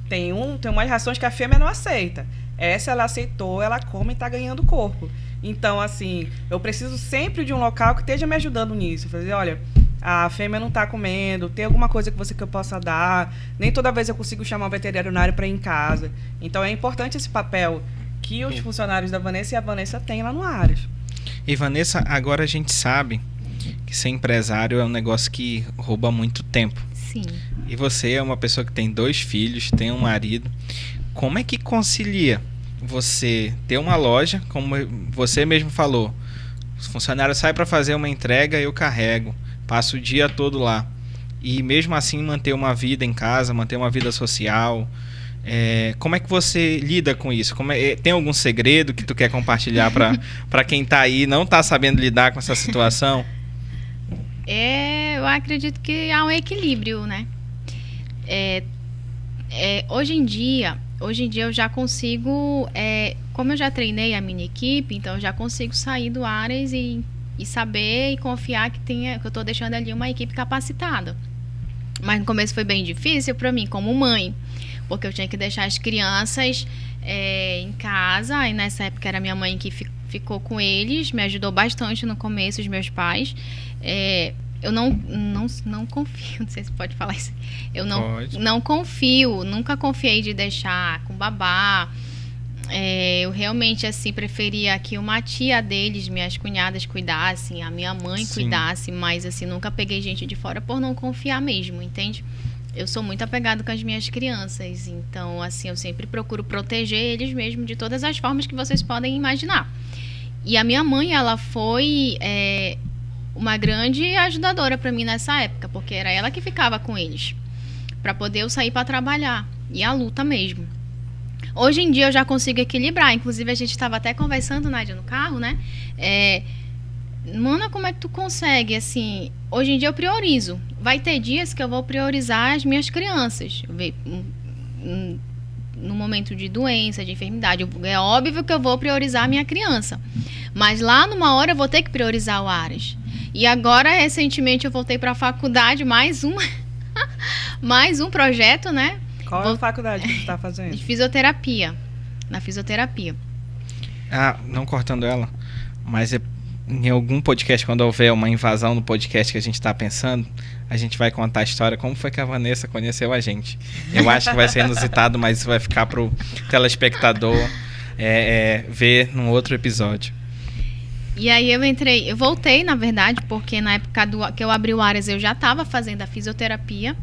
Tem umas rações que a fêmea não aceita. Essa ela aceitou, ela come e está ganhando corpo. Então, assim, eu preciso sempre de um local que esteja me ajudando nisso. Fazer, olha, a fêmea não está comendo, tem alguma coisa que eu possa dar. Nem toda vez eu consigo chamar um veterinário para ir em casa. Então, é importante esse papel que os funcionários da Vanessa e a Vanessa têm lá no Aras. E, Vanessa, agora a gente sabe que ser empresário é um negócio que rouba muito tempo. Sim. E você é uma pessoa que tem 2 filhos, tem um marido. Como é que concilia você ter uma loja, como você mesmo falou, os funcionários saem para fazer uma entrega, eu carrego, passo o dia todo lá. E mesmo assim manter uma vida em casa, manter uma vida social. Como é que você lida com isso? Tem algum segredo que tu quer compartilhar para quem tá aí e não tá sabendo lidar com essa situação? Eu acredito que há um equilíbrio, né? Hoje em dia eu já consigo, como eu já treinei a minha equipe, então eu já consigo sair do Aras e saber e confiar que eu estou deixando ali uma equipe capacitada. Mas no começo foi bem difícil para mim, como mãe, porque eu tinha que deixar as crianças em casa, e nessa época era minha mãe que ficou com eles, me ajudou bastante no começo, os meus pais. Eu não confio, não sei se pode falar isso. Eu não confio, nunca confiei de deixar com babá. eu realmente, assim, preferia que uma tia deles, minhas cunhadas, cuidassem, a minha mãe Sim. cuidasse, mas, assim, nunca peguei gente de fora por não confiar mesmo, entende? Eu sou muito apegada com as minhas crianças, então, assim, eu sempre procuro proteger eles mesmo de todas as formas que vocês podem imaginar. E a minha mãe, ela foi uma grande ajudadora para mim nessa época, porque era ela que ficava com eles, para poder eu sair para trabalhar, e a luta mesmo. Hoje em dia eu já consigo equilibrar, inclusive a gente estava até conversando, Nádia, no carro, né? Mana, como é que tu consegue, assim... Hoje em dia eu priorizo. Vai ter dias que eu vou priorizar as minhas crianças. No momento de doença, de enfermidade. É óbvio que eu vou priorizar a minha criança. Mas lá numa hora eu vou ter que priorizar o Aras. E agora, recentemente, eu voltei para a faculdade, mais um projeto, né? Qual é a faculdade que você está fazendo? De fisioterapia. Na fisioterapia. Não cortando ela, mas em algum podcast, quando houver uma invasão no podcast que a gente está pensando, a gente vai contar a história, como foi que a Vanessa conheceu a gente. Eu acho que vai ser inusitado, mas isso vai ficar pro telespectador ver num outro episódio. E aí eu voltei, na verdade, porque na época que eu abri o Aras, eu já estava fazendo a fisioterapia,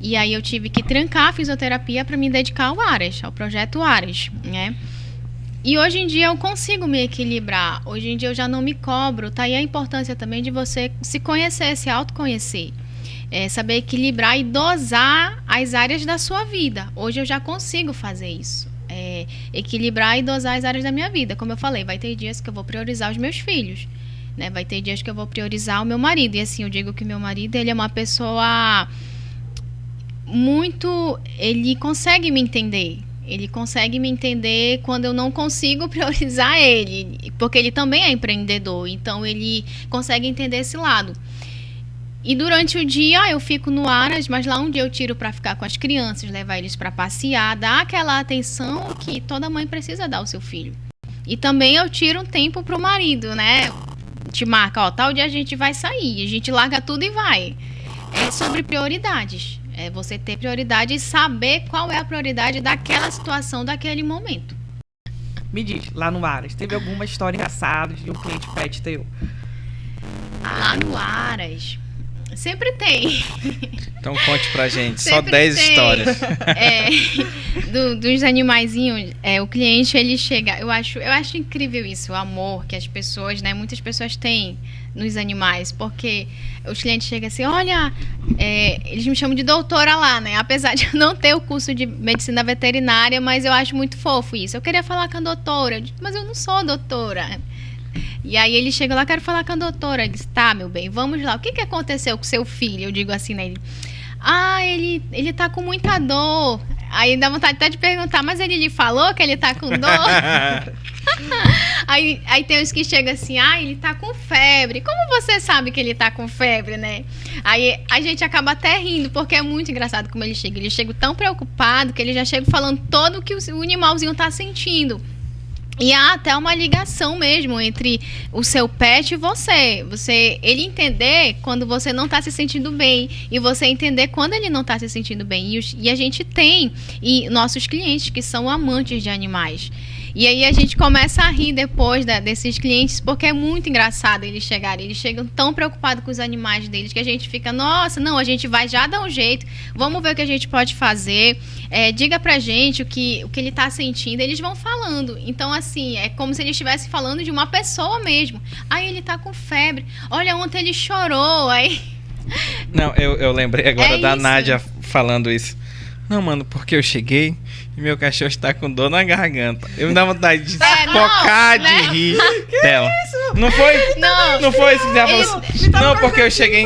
e aí eu tive que trancar a fisioterapia para me dedicar ao Aras, ao projeto Aras, né? E hoje em dia eu consigo me equilibrar. Hoje em dia eu já não me cobro, tá? E a importância também de você se conhecer, se autoconhecer. Saber equilibrar e dosar as áreas da sua vida. Hoje eu já consigo fazer isso. Equilibrar e dosar as áreas da minha vida. Como eu falei, vai ter dias que eu vou priorizar os meus filhos, né? Vai ter dias que eu vou priorizar o meu marido. E assim, eu digo que meu marido, ele é uma pessoa muito... Ele consegue me entender. Ele consegue me entender quando eu não consigo priorizar ele, porque ele também é empreendedor, então ele consegue entender esse lado. E durante o dia eu fico no Aras, mas lá um dia eu tiro para ficar com as crianças, levar eles para passear, dar aquela atenção que toda mãe precisa dar ao seu filho. E também eu tiro um tempo pro marido, né? Te marca, tal dia a gente vai sair, a gente larga tudo e vai. É sobre prioridades. É você ter prioridade e saber qual é a prioridade daquela situação, daquele momento. Me diz, lá no Aras, teve alguma história engraçada de um cliente pet teu? Lá no Aras, sempre tem. Então conte pra gente, Sempre só 10 tem. histórias. Dos animaizinhos, o cliente, ele chega... Eu acho incrível isso, o amor que as pessoas, né? Muitas pessoas têm nos animais, porque os clientes chegam assim, olha, eles me chamam de doutora lá, né? Apesar de eu não ter o curso de medicina veterinária, mas eu acho muito fofo isso. Eu queria falar com a doutora, mas eu não sou doutora. E aí ele chega lá, quero falar com a doutora. Ele diz, tá, meu bem, vamos lá. O que aconteceu com seu filho? Eu digo assim, né? Ele tá com muita dor. Aí dá vontade até de perguntar, mas ele lhe falou que ele tá com dor? Aí tem uns que chegam assim, ele tá com febre. Como você sabe que ele tá com febre, né? Aí a gente acaba até rindo, porque é muito engraçado como ele chega. Ele chega tão preocupado que ele já chega falando todo o que o animalzinho tá sentindo. E há até uma ligação mesmo entre o seu pet e você. Ele entender quando você não está se sentindo bem e você entender quando ele não está se sentindo bem. E a gente tem nossos clientes que são amantes de animais. E aí a gente começa a rir depois desses clientes, porque é muito engraçado eles chegarem. Eles chegam tão preocupados com os animais deles que a gente fica, nossa, não, a gente vai já dar um jeito, vamos ver o que a gente pode fazer. Diga pra gente o que ele tá sentindo. Eles vão falando. Então, assim, é como se ele estivesse falando de uma pessoa mesmo. Ele tá com febre. Olha, ontem ele chorou. Aí... Não, eu lembrei agora da isso. Nádia falando isso. Não, mano, porque eu cheguei e meu cachorro está com dor na garganta. Eu me dá vontade de focar de rir dela. Não foi? Não foi isso que ela falou assim. Não, porque eu cheguei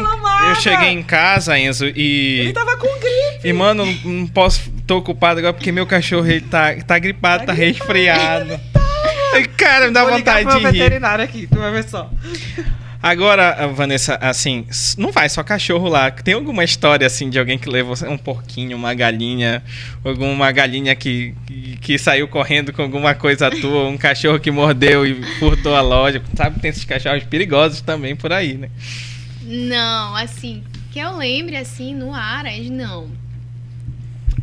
em casa, Enzo, e... Ele tava com gripe. E, mano, não posso... Tô ocupado agora porque meu cachorro, ele tá gripado, tá resfriado. Cara, me dá vontade de rir. Veterinário aqui, tu vai ver só. Agora, Vanessa, assim, não vai só cachorro lá. Tem alguma história, assim, de alguém que levou um porquinho, uma galinha, alguma galinha que saiu correndo com alguma coisa tua, um cachorro que mordeu e furtou a loja? Sabe que tem esses cachorros perigosos também por aí, né? Não, assim, que eu lembre, assim, no Aras, não.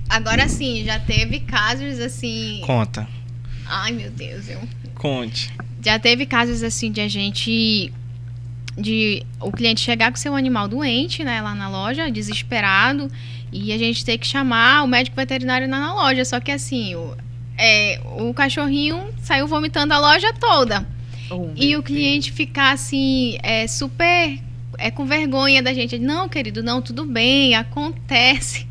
Agora, sim, já teve casos, assim... Conta. Ai, meu Deus. Conte. Já teve casos assim de a gente... o cliente chegar com seu animal doente, né, lá na loja, desesperado, e a gente ter que chamar o médico veterinário na loja. Só que assim, o cachorrinho saiu vomitando a loja toda. E o cliente ficar assim, super com vergonha da gente. Não, querido, não, tudo bem, acontece.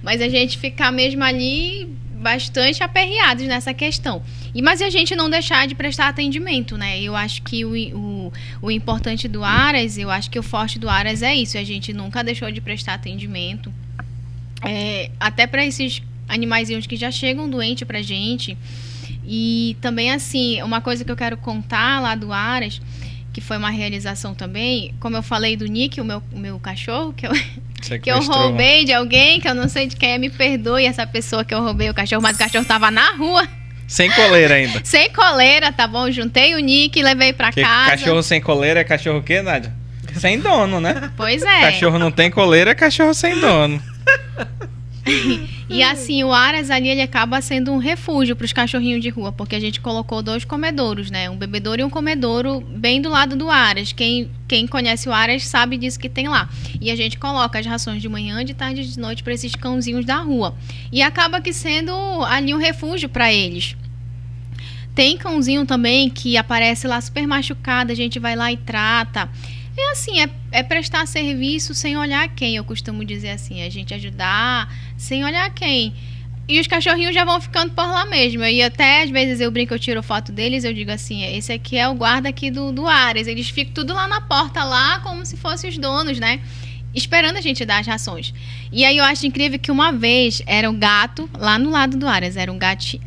Mas a gente ficar mesmo ali bastante aperreados nessa questão. Mas a gente não deixar de prestar atendimento, né? Eu acho que o importante do Aras, eu acho que o forte do Aras é isso. A gente nunca deixou de prestar atendimento. Até para esses animaizinhos que já chegam doentes pra gente. E também, assim, uma coisa que eu quero contar lá do Aras, que foi uma realização também, como eu falei do Nick, o meu cachorro, que eu roubei de alguém, que eu não sei de quem me perdoe essa pessoa que eu roubei o cachorro, mas o cachorro tava na rua. Sem coleira ainda. Sem coleira, tá bom? Juntei o Nick e levei pra casa. Cachorro sem coleira é cachorro o quê, Nádia? Sem dono, né? Pois é. Cachorro não tem coleira é cachorro sem dono. E assim, o Aras ali, ele acaba sendo um refúgio para os cachorrinhos de rua, porque a gente colocou 2 comedouros, né? Um bebedouro e um comedouro bem do lado do Aras. Quem conhece o Aras sabe disso que tem lá. E a gente coloca as rações de manhã, de tarde e de noite para esses cãozinhos da rua. E acaba que sendo ali um refúgio para eles. Tem cãozinho também que aparece lá super machucado, a gente vai lá e trata. É assim, é prestar serviço sem olhar quem, eu costumo dizer assim, a gente ajudar sem olhar quem. E os cachorrinhos já vão ficando por lá mesmo. E até às vezes eu brinco, eu tiro foto deles, eu digo assim, esse aqui é o guarda aqui do Aras. Eles ficam tudo lá na porta, lá como se fossem os donos, né? Esperando a gente dar as rações. E aí eu acho incrível que uma vez era um gato lá no lado do Aras. Era um gato,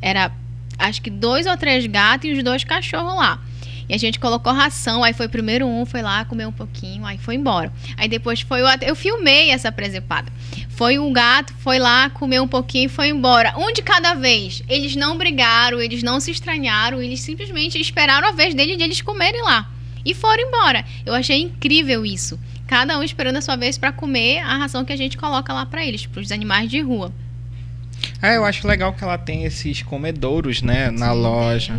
acho que 2 ou 3 gatos e os 2 cachorros lá. E a gente colocou ração, aí foi primeiro foi lá, comeu um pouquinho, aí foi embora. Aí depois foi eu filmei essa presepada. Foi um gato, foi lá, comeu um pouquinho e foi embora. Um de cada vez. Eles não brigaram, eles não se estranharam, eles simplesmente esperaram a vez de eles comerem lá. E foram embora. Eu achei incrível isso. Cada um esperando a sua vez para comer a ração que a gente coloca lá para eles, para os animais de rua. Eu acho legal que ela tem esses comedouros, né, na loja.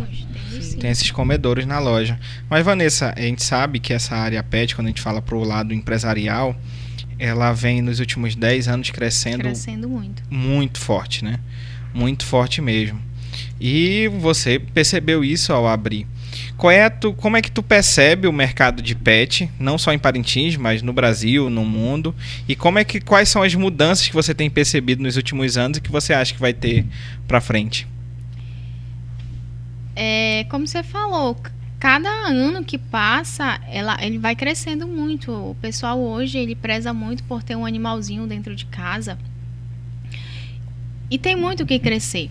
Tem esses comedouros na loja. Mas, Vanessa, a gente sabe que essa área pet, quando a gente fala pro lado empresarial, ela vem nos últimos 10 anos crescendo muito. Muito forte, né? Muito forte mesmo. E você percebeu isso ao abrir. Como é que tu percebe o mercado de pet, não só em Parintins, mas no Brasil, no mundo? E quais são as mudanças que você tem percebido nos últimos anos e que você acha que vai ter pra frente? Como você falou, cada ano que passa, ele vai crescendo muito. O pessoal hoje, ele preza muito por ter um animalzinho dentro de casa. E tem muito o que crescer.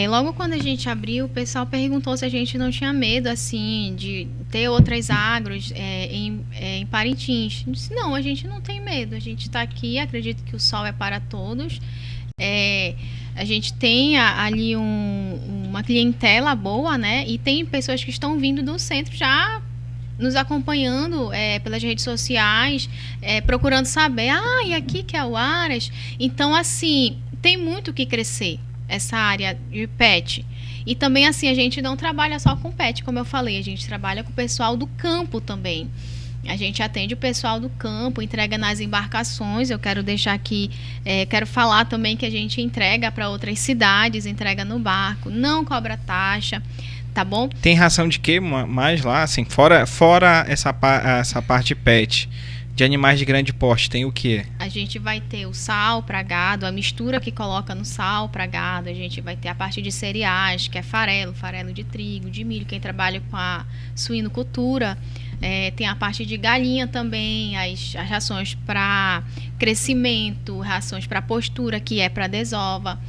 Logo quando a gente abriu, o pessoal perguntou se a gente não tinha medo, assim, de ter outras agros em Parintins. Eu disse, não, a gente não tem medo. A gente está aqui, acredito que o sol é para todos. A gente tem ali uma clientela boa, né? E tem pessoas que estão vindo do centro já nos acompanhando pelas redes sociais, procurando saber, e aqui que é o Aras. Então, assim, tem muito o que crescer essa área de pet. E também, assim, a gente não trabalha só com pet, como eu falei, a gente trabalha com o pessoal do campo também. A gente atende o pessoal do campo, entrega nas embarcações. Eu quero deixar aqui, quero falar também que a gente entrega para outras cidades, entrega no barco, não cobra taxa, tá bom? Tem ração de quê mais lá, assim, fora essa parte pet, de animais de grande porte, tem o quê? A gente vai ter o sal para gado, a mistura que coloca no sal para gado, a gente vai ter a parte de cereais, que é farelo de trigo, de milho, quem trabalha com a suinocultura. Tem a parte de galinha também, as rações para crescimento, rações para postura, que é para desova.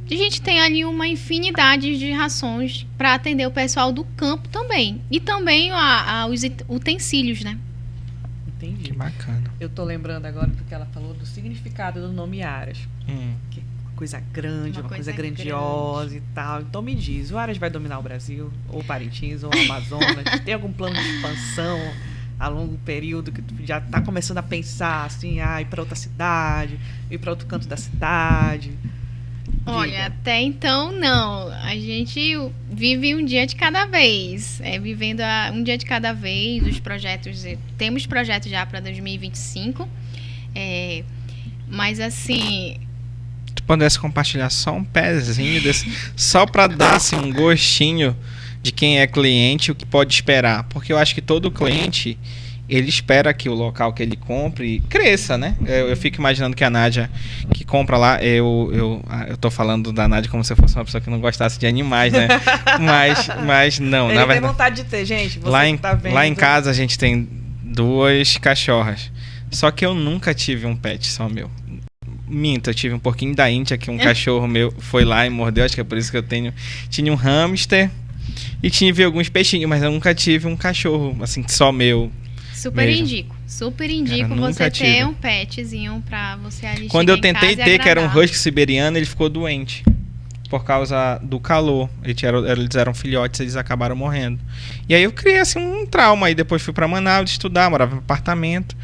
A gente tem ali uma infinidade de rações para atender o pessoal do campo também. E também os utensílios, né? Entendi. Que bacana. Eu tô lembrando agora do que ela falou do significado do nome Aras. Que é uma coisa grande, uma coisa grandiosa grande. E tal. Então me diz, o Aras vai dominar o Brasil? Ou Parintins, ou Amazonas? Tem algum plano de expansão a longo período que tu já tá começando a pensar assim, ir para outra cidade, ir para outro canto da cidade? Olha, até então não. A gente vive um dia de cada vez. Um dia de cada vez. Os projetos, temos projetos já para 2025. Mas assim, Tu pudesse compartilhar só um pezinho desse, só para dar assim, um gostinho de quem é cliente, o que pode esperar. Porque eu acho que todo cliente, ele espera que o local que ele compre cresça, né? Eu fico imaginando que a Nádia, que compra lá, eu tô falando da Nádia como se eu fosse uma pessoa que não gostasse de animais, né? Mas não, Ele na tem verdade. vontade de ter, gente. Você Lá que tá vendo. em casa a gente tem 2 cachorras. Só que eu nunca tive um pet só meu. Minto, eu tive um porquinho da Índia que um cachorro meu foi lá e mordeu. Acho que é por isso que eu tinha um hamster e tive alguns peixinhos, mas eu nunca tive um cachorro, assim, só meu. super Mesmo. indico. Super indico Cara, nunca você tive. ter um petzinho pra você ali Quando eu chegar em tentei casa e ter, que era um agradar. husky siberiano, ele ficou doente. Por causa do calor. Eles eram filhotes, eles acabaram morrendo. E aí eu criei assim um trauma. Aí depois fui pra Manaus estudar, morava em apartamento.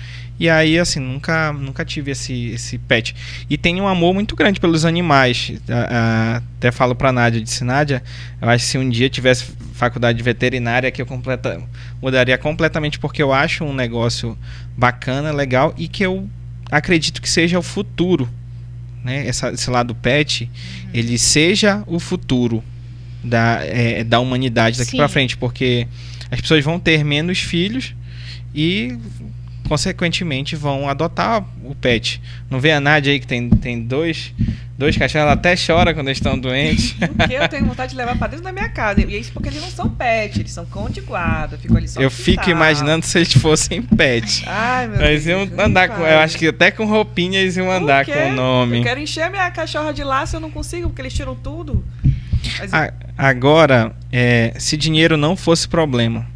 E aí, assim, nunca tive esse pet. E tenho um amor muito grande pelos animais. Até falo pra Nádia, disse, Nádia, eu acho que se um dia tivesse faculdade de veterinária, que eu mudaria completamente, porque eu acho um negócio bacana, legal, e que eu acredito que seja o futuro. Né? Esse lado pet, ele seja o futuro da humanidade daqui Sim. pra frente, porque as pessoas vão ter menos filhos e consequentemente vão adotar o pet. Não vê a Nádia aí que tem dois cachorros, ela até chora quando eles estão doentes. Porque eu tenho vontade de levar pra dentro da minha casa. E isso porque eles não são pet, eles são cão de guarda. Ficam ali só Eu no fico quintal. imaginando se eles fossem pet. Ai, meu Mas Deus. iam nem andar com, fale. eu acho que até com roupinha eles iam andar Por quê? com o nome. Eu quero encher a minha cachorra de laço, eu não consigo, porque eles tiram tudo. Mas Agora, se dinheiro não fosse problema,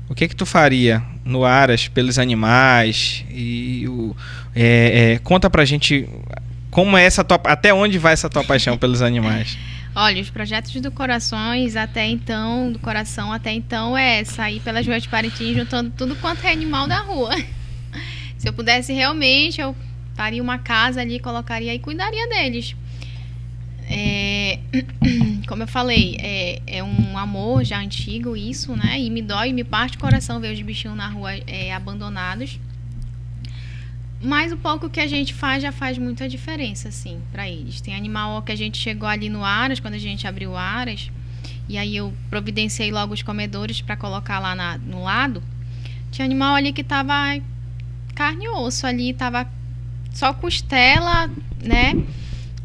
o que tu faria no Aras pelos animais? Conta pra gente como é até onde vai essa tua paixão pelos animais. Olha, os projetos do coração até então é sair pelas ruas de Parintins juntando tudo quanto é animal da rua. Se eu pudesse realmente, eu faria uma casa ali, colocaria e cuidaria deles. Como eu falei, é um amor já antigo isso, né? E me dói, me parte o coração ver os bichinhos na rua abandonados. Mas o pouco que a gente faz já faz muita diferença, assim, pra eles. Tem animal que a gente chegou ali no Aras, quando a gente abriu o Aras, e aí eu providenciei logo os comedores pra colocar lá no lado. Tinha animal ali que tava carne e osso ali, tava só costela, né?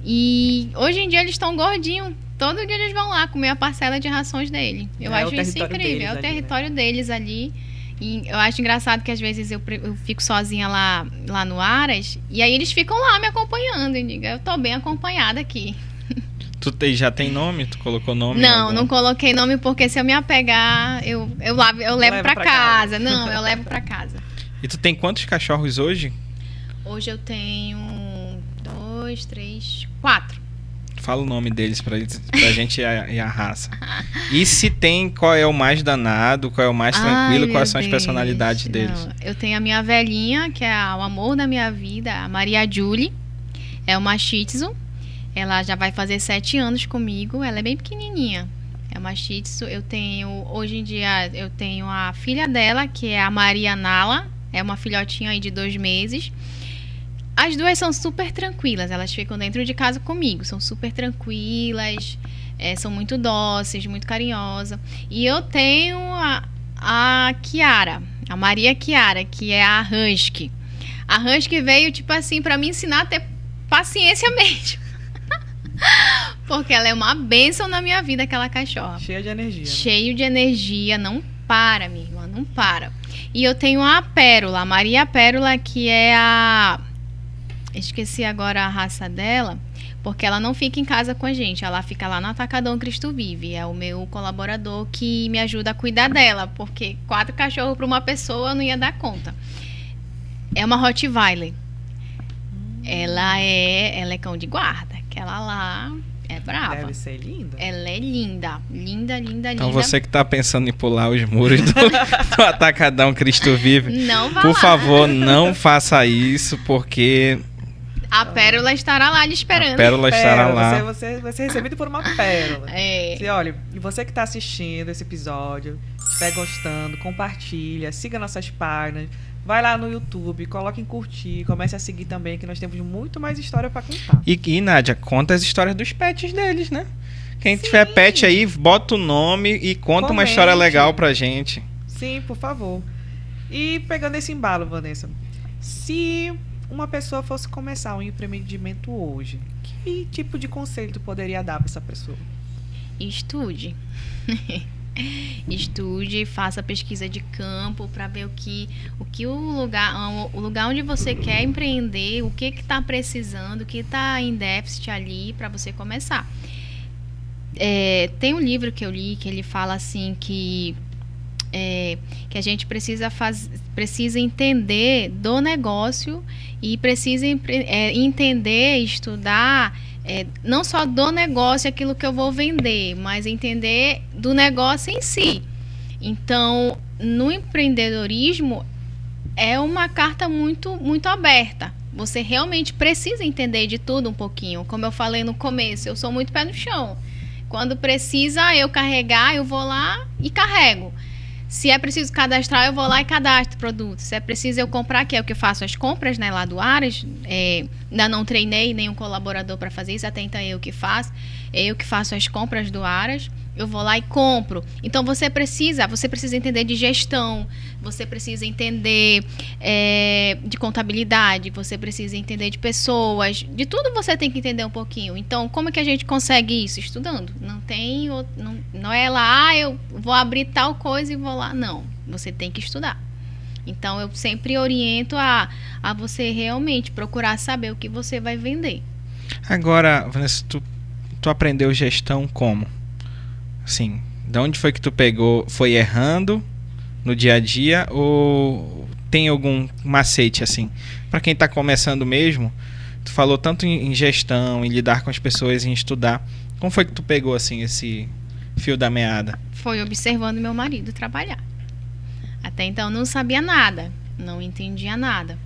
E hoje em dia eles estão gordinhos. Todo dia eles vão lá comer a parcela de rações dele. Eu acho isso incrível. É o território deles ali. E eu acho engraçado que às vezes eu fico sozinha lá no Aras. E aí eles ficam lá me acompanhando. E digo, eu tô bem acompanhada aqui. Tu já tem nome? Tu colocou nome? Não coloquei nome porque se eu me apegar, eu levo pra casa. Não, eu levo pra casa. E tu tem quantos cachorros hoje? Hoje eu tenho 2, 3, 4. Fala o nome deles pra gente e a raça. E se tem, qual é o mais danado, qual é o mais tranquilo, quais são as personalidades deles? Não, eu tenho a minha velhinha, que é o amor da minha vida, a Maria Julie. É uma Shih Tzu. Ela já vai fazer 7 anos comigo. Ela é bem pequenininha. É uma Shih Tzu. Hoje em dia, eu tenho a filha dela, que é a Maria Nala. É uma filhotinha aí de 2 meses. As duas são super tranquilas, elas ficam dentro de casa comigo, são super tranquilas, são muito dóceis, muito carinhosas. E eu tenho a Kiara, a Maria Kiara, que é a Husky. A Husky veio, tipo assim, pra me ensinar a ter paciência mesmo. Porque ela é uma bênção na minha vida, aquela cachorra. Cheia de energia. Cheio de energia, não para, minha irmã, não para. E eu tenho a Pérola, a Maria Pérola, que é esqueci agora a raça dela, porque ela não fica em casa com a gente, ela fica lá no Atacadão Cristo Vive. É o meu colaborador que me ajuda a cuidar dela, porque 4 cachorros para uma pessoa eu não ia dar conta. É uma Rottweiler. Ela é cão de guarda, aquela lá é brava. Deve ser linda. Ela é linda, linda, linda, Então linda. você que tá pensando em pular os muros do Atacadão Cristo Vive, Não vá por lá. favor, não faça isso, porque A pérola estará lá lhe esperando. A pérola estará lá. Você vai ser recebido por uma pérola. É. Olha, e você que está assistindo esse episódio, estiver gostando, compartilha, siga nossas páginas, vai lá no YouTube, coloque em curtir, comece a seguir também, que nós temos muito mais história para contar. E Nádia, conta as histórias dos pets deles, né? Quem Sim. tiver pet aí, bota o nome e conta uma Comente. história legal pra gente. Sim, por favor. E pegando esse embalo, Vanessa, se uma pessoa fosse começar um empreendimento hoje, que tipo de conselho tu poderia dar para essa pessoa? Estude. Estude, faça pesquisa de campo para ver o lugar onde você quer empreender, o que está precisando, o que está em déficit ali para você começar. Tem um livro que eu li que ele fala assim que a gente precisa entender do negócio e precisa entender, estudar não só do negócio aquilo que eu vou vender, mas entender do negócio em si. Então, no empreendedorismo é uma carta muito, muito aberta. Você realmente precisa entender de tudo um pouquinho. Como eu falei no começo, eu sou muito pé no chão. Quando precisa eu carregar, eu vou lá e carrego. Se é preciso cadastrar, eu vou lá e cadastro o produto. Se é preciso eu comprar, que é o que eu faço as compras, né, lá do Aras. Ainda não treinei nenhum colaborador para fazer isso, até então eu que faço. Eu que faço as compras do Aras. Eu vou lá e compro. Então você precisa entender de gestão, você precisa entender de contabilidade, você precisa entender de pessoas, de tudo você tem que entender um pouquinho. Então, como é que a gente consegue isso? Estudando. Não é lá, eu vou abrir tal coisa e vou lá. Não, você tem que estudar. Então, eu sempre oriento a você realmente procurar saber o que você vai vender. Agora, Vanessa, tu aprendeu gestão como? Assim, de onde foi que tu pegou? Foi errando no dia a dia ou tem algum macete assim? Para quem tá começando mesmo, tu falou tanto em gestão, em lidar com as pessoas, em estudar. Como foi que tu pegou assim esse fio da meada? Foi observando meu marido trabalhar. Até então não sabia nada, não entendia nada.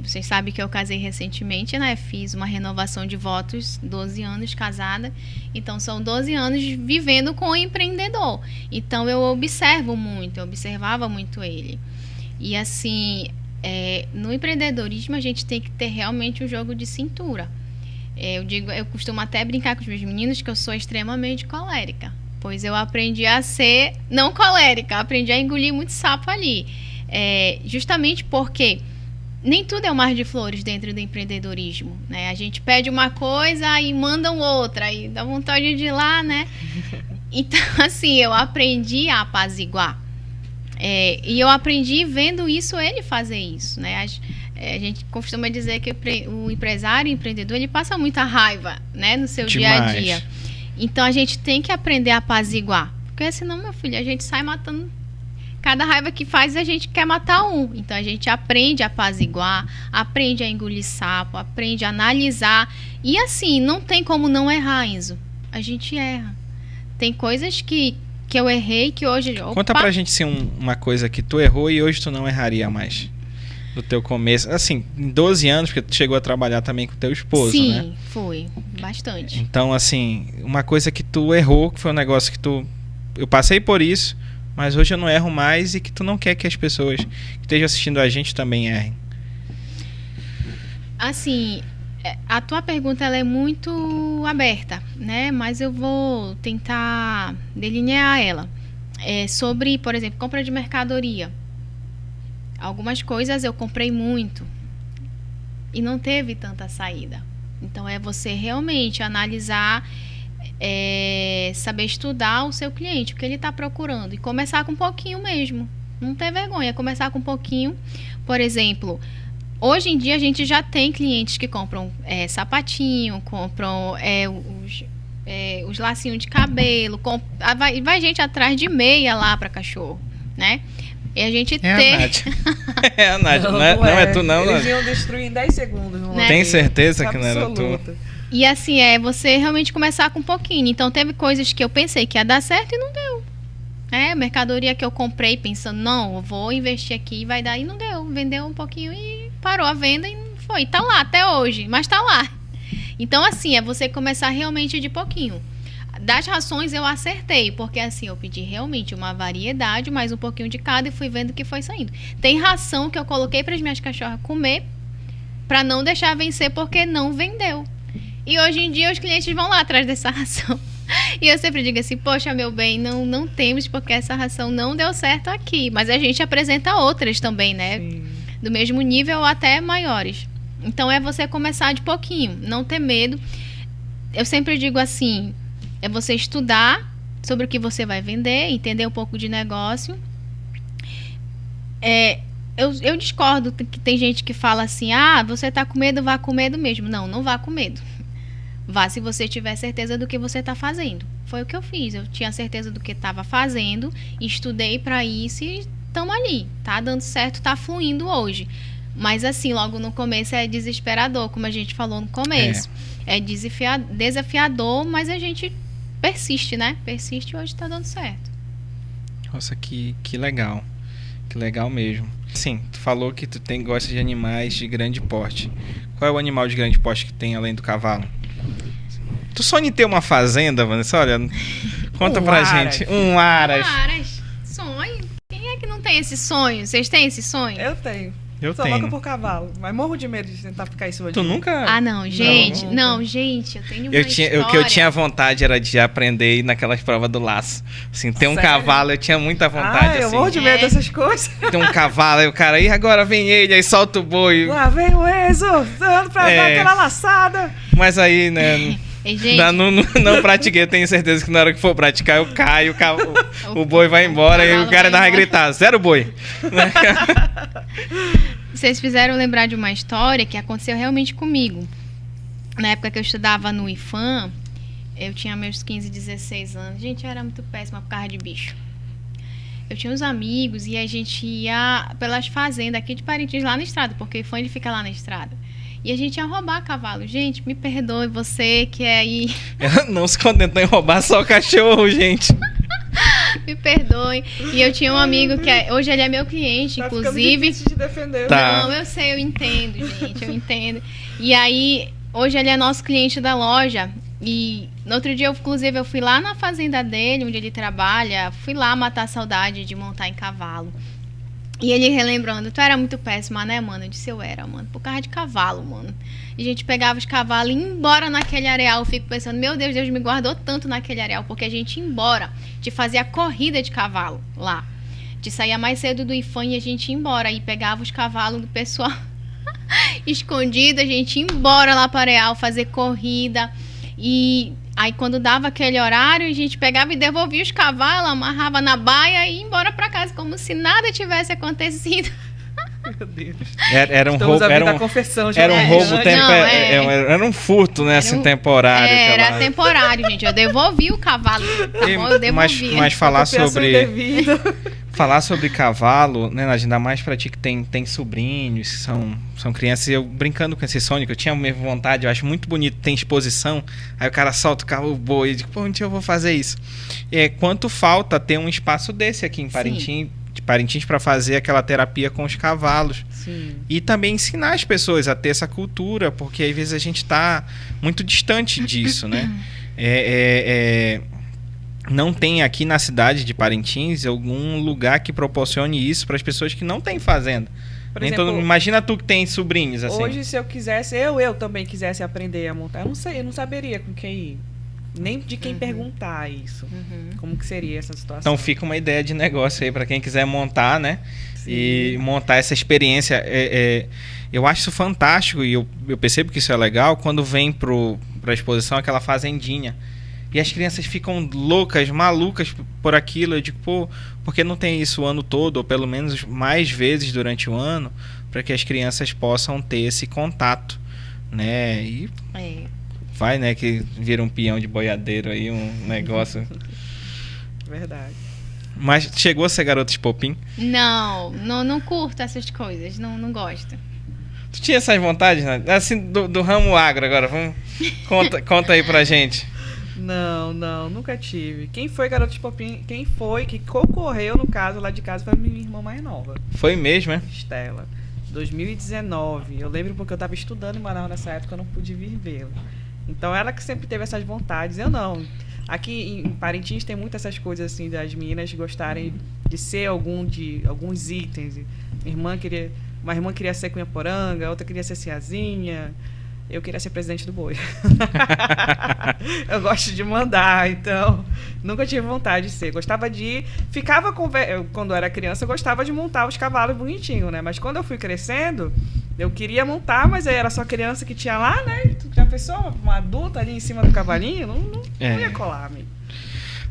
Vocês sabem que eu casei recentemente, né? Fiz uma renovação de votos, 12 anos casada. Então, são 12 anos vivendo com o empreendedor. Então, eu observava muito ele. E, assim, no empreendedorismo, a gente tem que ter realmente um jogo de cintura. Eu costumo até brincar com os meus meninos que eu sou extremamente colérica. Pois eu aprendi a ser não colérica, aprendi a engolir muito sapo ali. Justamente porque nem tudo é um mar de flores dentro do empreendedorismo, né? A gente pede uma coisa e mandam outra, e dá vontade de ir lá, né? Então, assim, eu aprendi a apaziguar. E eu aprendi vendo isso, ele fazer isso, né? A gente costuma dizer que o empresário, o empreendedor, ele passa muita raiva, né? No seu dia a dia. Então, a gente tem que aprender a apaziguar. Porque senão, meu filho, a gente sai matando. Cada raiva que faz, a gente quer matar um. Então, a gente aprende a apaziguar, aprende a engolir sapo, aprende a analisar. E, assim, não tem como não errar, Enzo. A gente erra. Tem coisas que eu errei que hoje... Conta pra gente, assim, uma coisa que tu errou e hoje tu não erraria mais. Do teu começo. Assim, em 12 anos, porque tu chegou a trabalhar também com teu esposo, Sim, né? Sim, foi. Bastante. Então, assim, uma coisa que tu errou, que foi um negócio que eu passei por isso, mas hoje eu não erro mais e que tu não quer que as pessoas que estejam assistindo a gente também errem. Assim, a tua pergunta ela é muito aberta, né? Mas eu vou tentar delinear ela. Sobre, por exemplo, compra de mercadoria. Algumas coisas eu comprei muito e não teve tanta saída. Então, é você realmente analisar, saber estudar o seu cliente, o que ele está procurando e começar com um pouquinho mesmo. Não ter vergonha, começar com um pouquinho. Por exemplo, hoje em dia a gente já tem clientes que compram sapatinho, compram os lacinhos de cabelo, vai gente atrás de meia lá para cachorro, né? E a gente a Nádia. É a Nádia, não é tu não, Eles iam destruir em 10 segundos. Né? Tem certeza que não era tu? E assim, você realmente começar com um pouquinho. Então, teve coisas que eu pensei que ia dar certo e não deu. Mercadoria que eu comprei pensando, não, eu vou investir aqui e vai dar, e não deu. Vendeu um pouquinho e parou a venda e foi. Tá lá até hoje, mas tá lá. Então, assim, é você começar realmente de pouquinho. Das rações eu acertei, porque assim, eu pedi realmente uma variedade, mais um pouquinho de cada e fui vendo que foi saindo. Tem ração que eu coloquei para as minhas cachorras comer, para não deixar vencer, porque não vendeu. E hoje em dia os clientes vão lá atrás dessa ração. E eu sempre digo assim, poxa, meu bem, não temos, porque essa ração não deu certo aqui. Mas a gente apresenta outras também, né? Sim. Do mesmo nível ou até maiores. Então é você começar de pouquinho, não ter medo. Eu sempre digo assim, é você estudar sobre o que você vai vender, entender um pouco de negócio. Eu discordo que tem gente que fala assim, você tá com medo, vá com medo mesmo. Não vá com medo. Vá se você tiver certeza do que você está fazendo. Foi o que eu fiz. Eu tinha certeza do que estava fazendo, estudei para isso e estamos ali. Tá dando certo, tá fluindo hoje. Mas assim, logo no começo é desesperador, como a gente falou no começo. É desafiador, mas a gente persiste, né? Persiste e hoje está dando certo. Nossa, que legal. Que legal mesmo. Sim, tu falou que tu gosta de animais de grande porte. Qual é o animal de grande porte que tem além do cavalo? Tu sonha em ter uma fazenda, Vanessa? Olha, conta pra gente. Um aras. Sonho? Quem é que não tem esse sonho? Vocês têm esse sonho? Eu tenho. Eu Sou tenho. louca por cavalo, mas morro de medo de tentar ficar em cima de Tu mim. nunca... Não, gente. Não, gente, eu tenho uma história. O que eu tinha vontade era de aprender a ir naquelas provas do laço. Assim, ter um Sério? cavalo, eu tinha muita vontade, eu assim. morro de medo dessas coisas. Ter um cavalo, aí o cara, e agora vem ele, aí solta o boi. Lá vem o Enzo, dando pra dar aquela laçada. Mas aí, né... Ei, gente, Não pratiquei, eu tenho certeza que na hora que for praticar eu caio, o boi vai embora e o cara ainda vai gritar, 0 boi. vocês fizeram lembrar de uma história que aconteceu realmente comigo. Na época que eu estudava no IFAM, eu tinha meus 15, 16 anos. Gente, eu era muito péssima por causa de bicho. Eu tinha uns amigos e a gente ia pelas fazendas aqui de Parintins lá na estrada, porque o IFAM ele fica lá na estrada. E a gente ia roubar cavalo. Gente, me perdoe, você que é aí... Ela não se contentou em roubar só o cachorro, gente. Me perdoe. E eu tinha um amigo que hoje ele é meu cliente, Tá inclusive. ficando difícil de defender. Tá. Não, eu sei, eu entendo, gente, eu entendo. E aí, hoje ele é nosso cliente da loja. E no outro dia, inclusive, eu fui lá na fazenda dele, onde ele trabalha. Fui lá matar a saudade de montar em cavalo. E ele relembrando, tu era muito péssima, né, mano? Eu disse, eu era, mano, por causa de cavalo, mano. E a gente pegava os cavalos e ia embora naquele areal. Eu fico pensando, meu Deus, Deus me guardou tanto naquele areal, porque a gente ia embora de fazer a corrida de cavalo lá. De sair mais cedo do IFAM e a gente ia embora. E pegava os cavalos do pessoal escondido, a gente ia embora lá para o areal fazer corrida. E aí quando dava aquele horário, a gente pegava e devolvia os cavalos, amarrava na baia e ia embora para casa, como se nada tivesse acontecido. Meu Deus. Era um Estamos roubo, a vida era da um, confessão. era um roubo Não, era um furto, né, assim, temporário. Era temporário, gente. Eu devolvi o cavalo, tá bom? Eu devolvi. Mas falar sobre... Indevida. Falar sobre cavalo, né, Nádia, ainda mais pra ti que tem sobrinhos, são crianças, eu brincando com esse sonho, que eu tinha mesmo vontade, eu acho muito bonito, tem exposição, aí o cara solta o carro, o boi, e digo, pô, onde eu vou fazer isso? Quanto falta ter um espaço desse aqui em Parintins para fazer aquela terapia com os cavalos. Sim. E também ensinar as pessoas a ter essa cultura, porque às vezes a gente está muito distante disso, né? Não tem aqui na cidade de Parintins algum lugar que proporcione isso para as pessoas que não têm fazenda. Por Nem exemplo, imagina tu que tem sobrinhos assim. Hoje, se eu quisesse, eu também quisesse aprender a montar, eu não sei, eu não saberia com quem ir. Nem de quem perguntar isso. Como que seria essa situação? Então fica uma ideia de negócio aí para quem quiser montar, né? Sim. E montar essa experiência. Eu acho isso fantástico e eu percebo que isso é legal quando vem para a exposição aquela fazendinha. E as crianças ficam loucas, malucas por aquilo. Eu digo, pô, por que não tem isso o ano todo? Ou pelo menos mais vezes durante o ano, para que as crianças possam ter esse contato, né? E vai, né, que vira um peão de boiadeiro aí, um negócio. Verdade. Mas chegou a ser garota de popim? Não curto essas coisas, não gosto. Tu tinha essas vontades, né? Assim, do ramo agro agora, conta aí pra gente. Não, nunca tive. Quem foi garota de popim, quem foi que concorreu, no caso, lá de casa, foi a minha irmã mais nova. Foi mesmo, é? Estela. 2019. Eu lembro porque eu estava estudando em Manaus nessa época, eu não pude vir vê-lo. Então ela que sempre teve essas vontades, eu não. Aqui em Parintins tem muitas essas coisas assim das meninas gostarem de ser alguns itens. Uma irmã queria ser Cunhaporanga, outra queria ser Ciazinha. Eu queria ser presidente do Boi. Eu gosto de mandar, então nunca tive vontade de ser. Gostava de quando eu era criança, eu gostava de montar os cavalos bonitinhos, né? Mas quando eu fui crescendo, eu queria montar, mas aí era só criança que tinha lá, né? Tu já pensou? Uma adulta ali em cima do cavalinho? Não ia colar, amigo.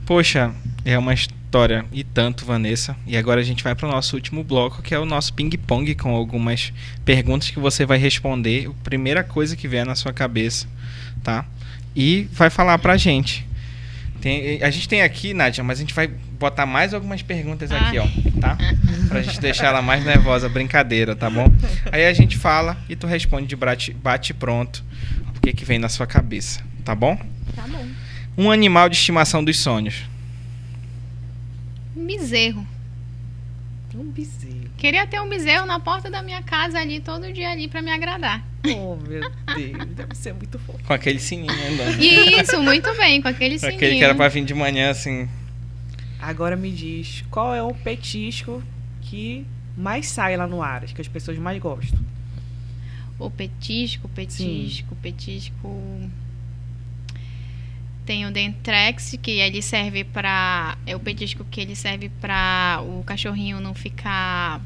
Poxa, é uma história e tanto, Vanessa. E agora a gente vai para o nosso último bloco, que é o nosso ping-pong, com algumas perguntas que você vai responder. A primeira coisa que vier na sua cabeça, tá? E vai falar pra gente. A gente tem aqui, Nádia, mas a gente vai botar mais algumas perguntas aqui, ó, tá? Pra gente deixar ela mais nervosa, brincadeira, tá bom? Aí a gente fala e tu responde de bate pronto o que vem na sua cabeça, tá bom? Tá bom. Um animal de estimação dos sonhos. Um bezerro. Um bezerro. Queria ter um bezerro na porta da minha casa ali, todo dia ali, pra me agradar. Oh, meu Deus. Deve ser muito fofo. Com aquele sininho andando. Isso, muito bem, com aquele sininho. Aquele que era pra vir de manhã, assim. Agora me diz, qual é o petisco que mais sai lá no Aras, que as pessoas mais gostam? O petisco. Tem o Dentrex, que ele serve pra... É o petisco que ele serve pra o cachorrinho não ficar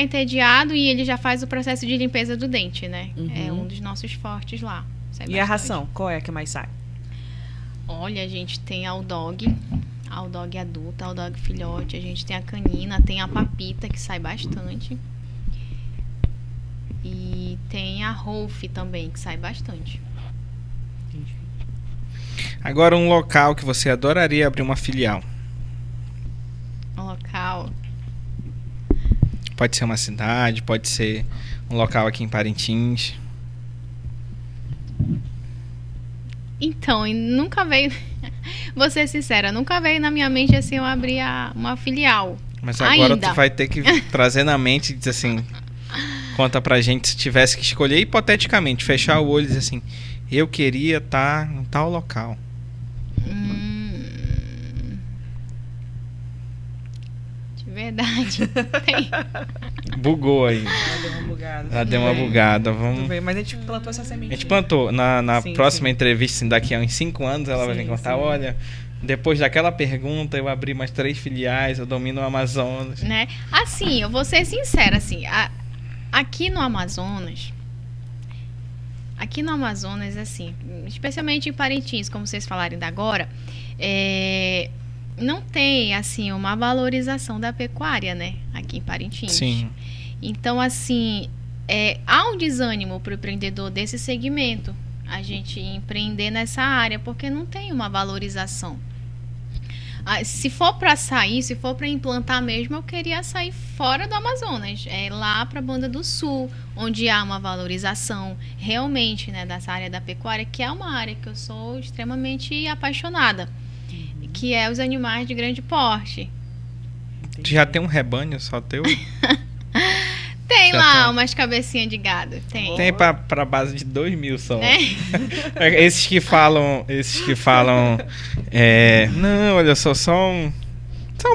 entediado, e ele já faz o processo de limpeza do dente, né? Uhum. É um dos nossos fortes lá. Sai E a bastante. ração, qual é a que mais sai? Olha, a gente tem a Aldog adulta, a Aldog filhote, a gente tem a canina, tem a papita, que sai bastante. E tem a Rolf também, que sai bastante. Agora um local que você adoraria abrir uma filial. Um local... Pode ser uma cidade, pode ser um local aqui em Parintins. Então, e nunca veio... Vou ser sincera, nunca veio na minha mente assim eu abrir uma filial. Mas agora Ainda. tu vai ter que trazer na mente e dizer assim... Conta pra gente, se tivesse que escolher hipoteticamente, fechar o olho e dizer assim... Eu queria estar em tal local. De verdade. Tem. Bugou aí. Ela deu uma bugada. Ela deu uma bugada. Vamos... Tudo bem, mas a gente plantou essa sementinha. A gente plantou. Na Sim, próxima sim. entrevista, assim, daqui a uns 5 anos, ela vai vir Sim, contar, sim. olha, depois daquela pergunta, eu abri mais 3 filiais, eu domino o Amazonas. Né? Assim, eu vou ser sincera, assim, aqui no Amazonas, assim, especialmente em Parintins, como vocês falaram ainda agora, não tem, assim, uma valorização da pecuária, né, aqui em Parintins. Sim. Então, assim, há um desânimo para o empreendedor desse segmento, a gente empreender nessa área, porque não tem uma valorização. Se for para sair, se for para implantar mesmo, eu queria sair fora do Amazonas, lá para a Banda do Sul, onde há uma valorização realmente, né, dessa área da pecuária, que é uma área que eu sou extremamente apaixonada, que é os animais de grande porte. Tu já tem um rebanho só teu? Tem Já lá tem. umas cabecinhas de gado, tem. Tem pra base de 2.000 só. É. Esses que falam, não, olha só um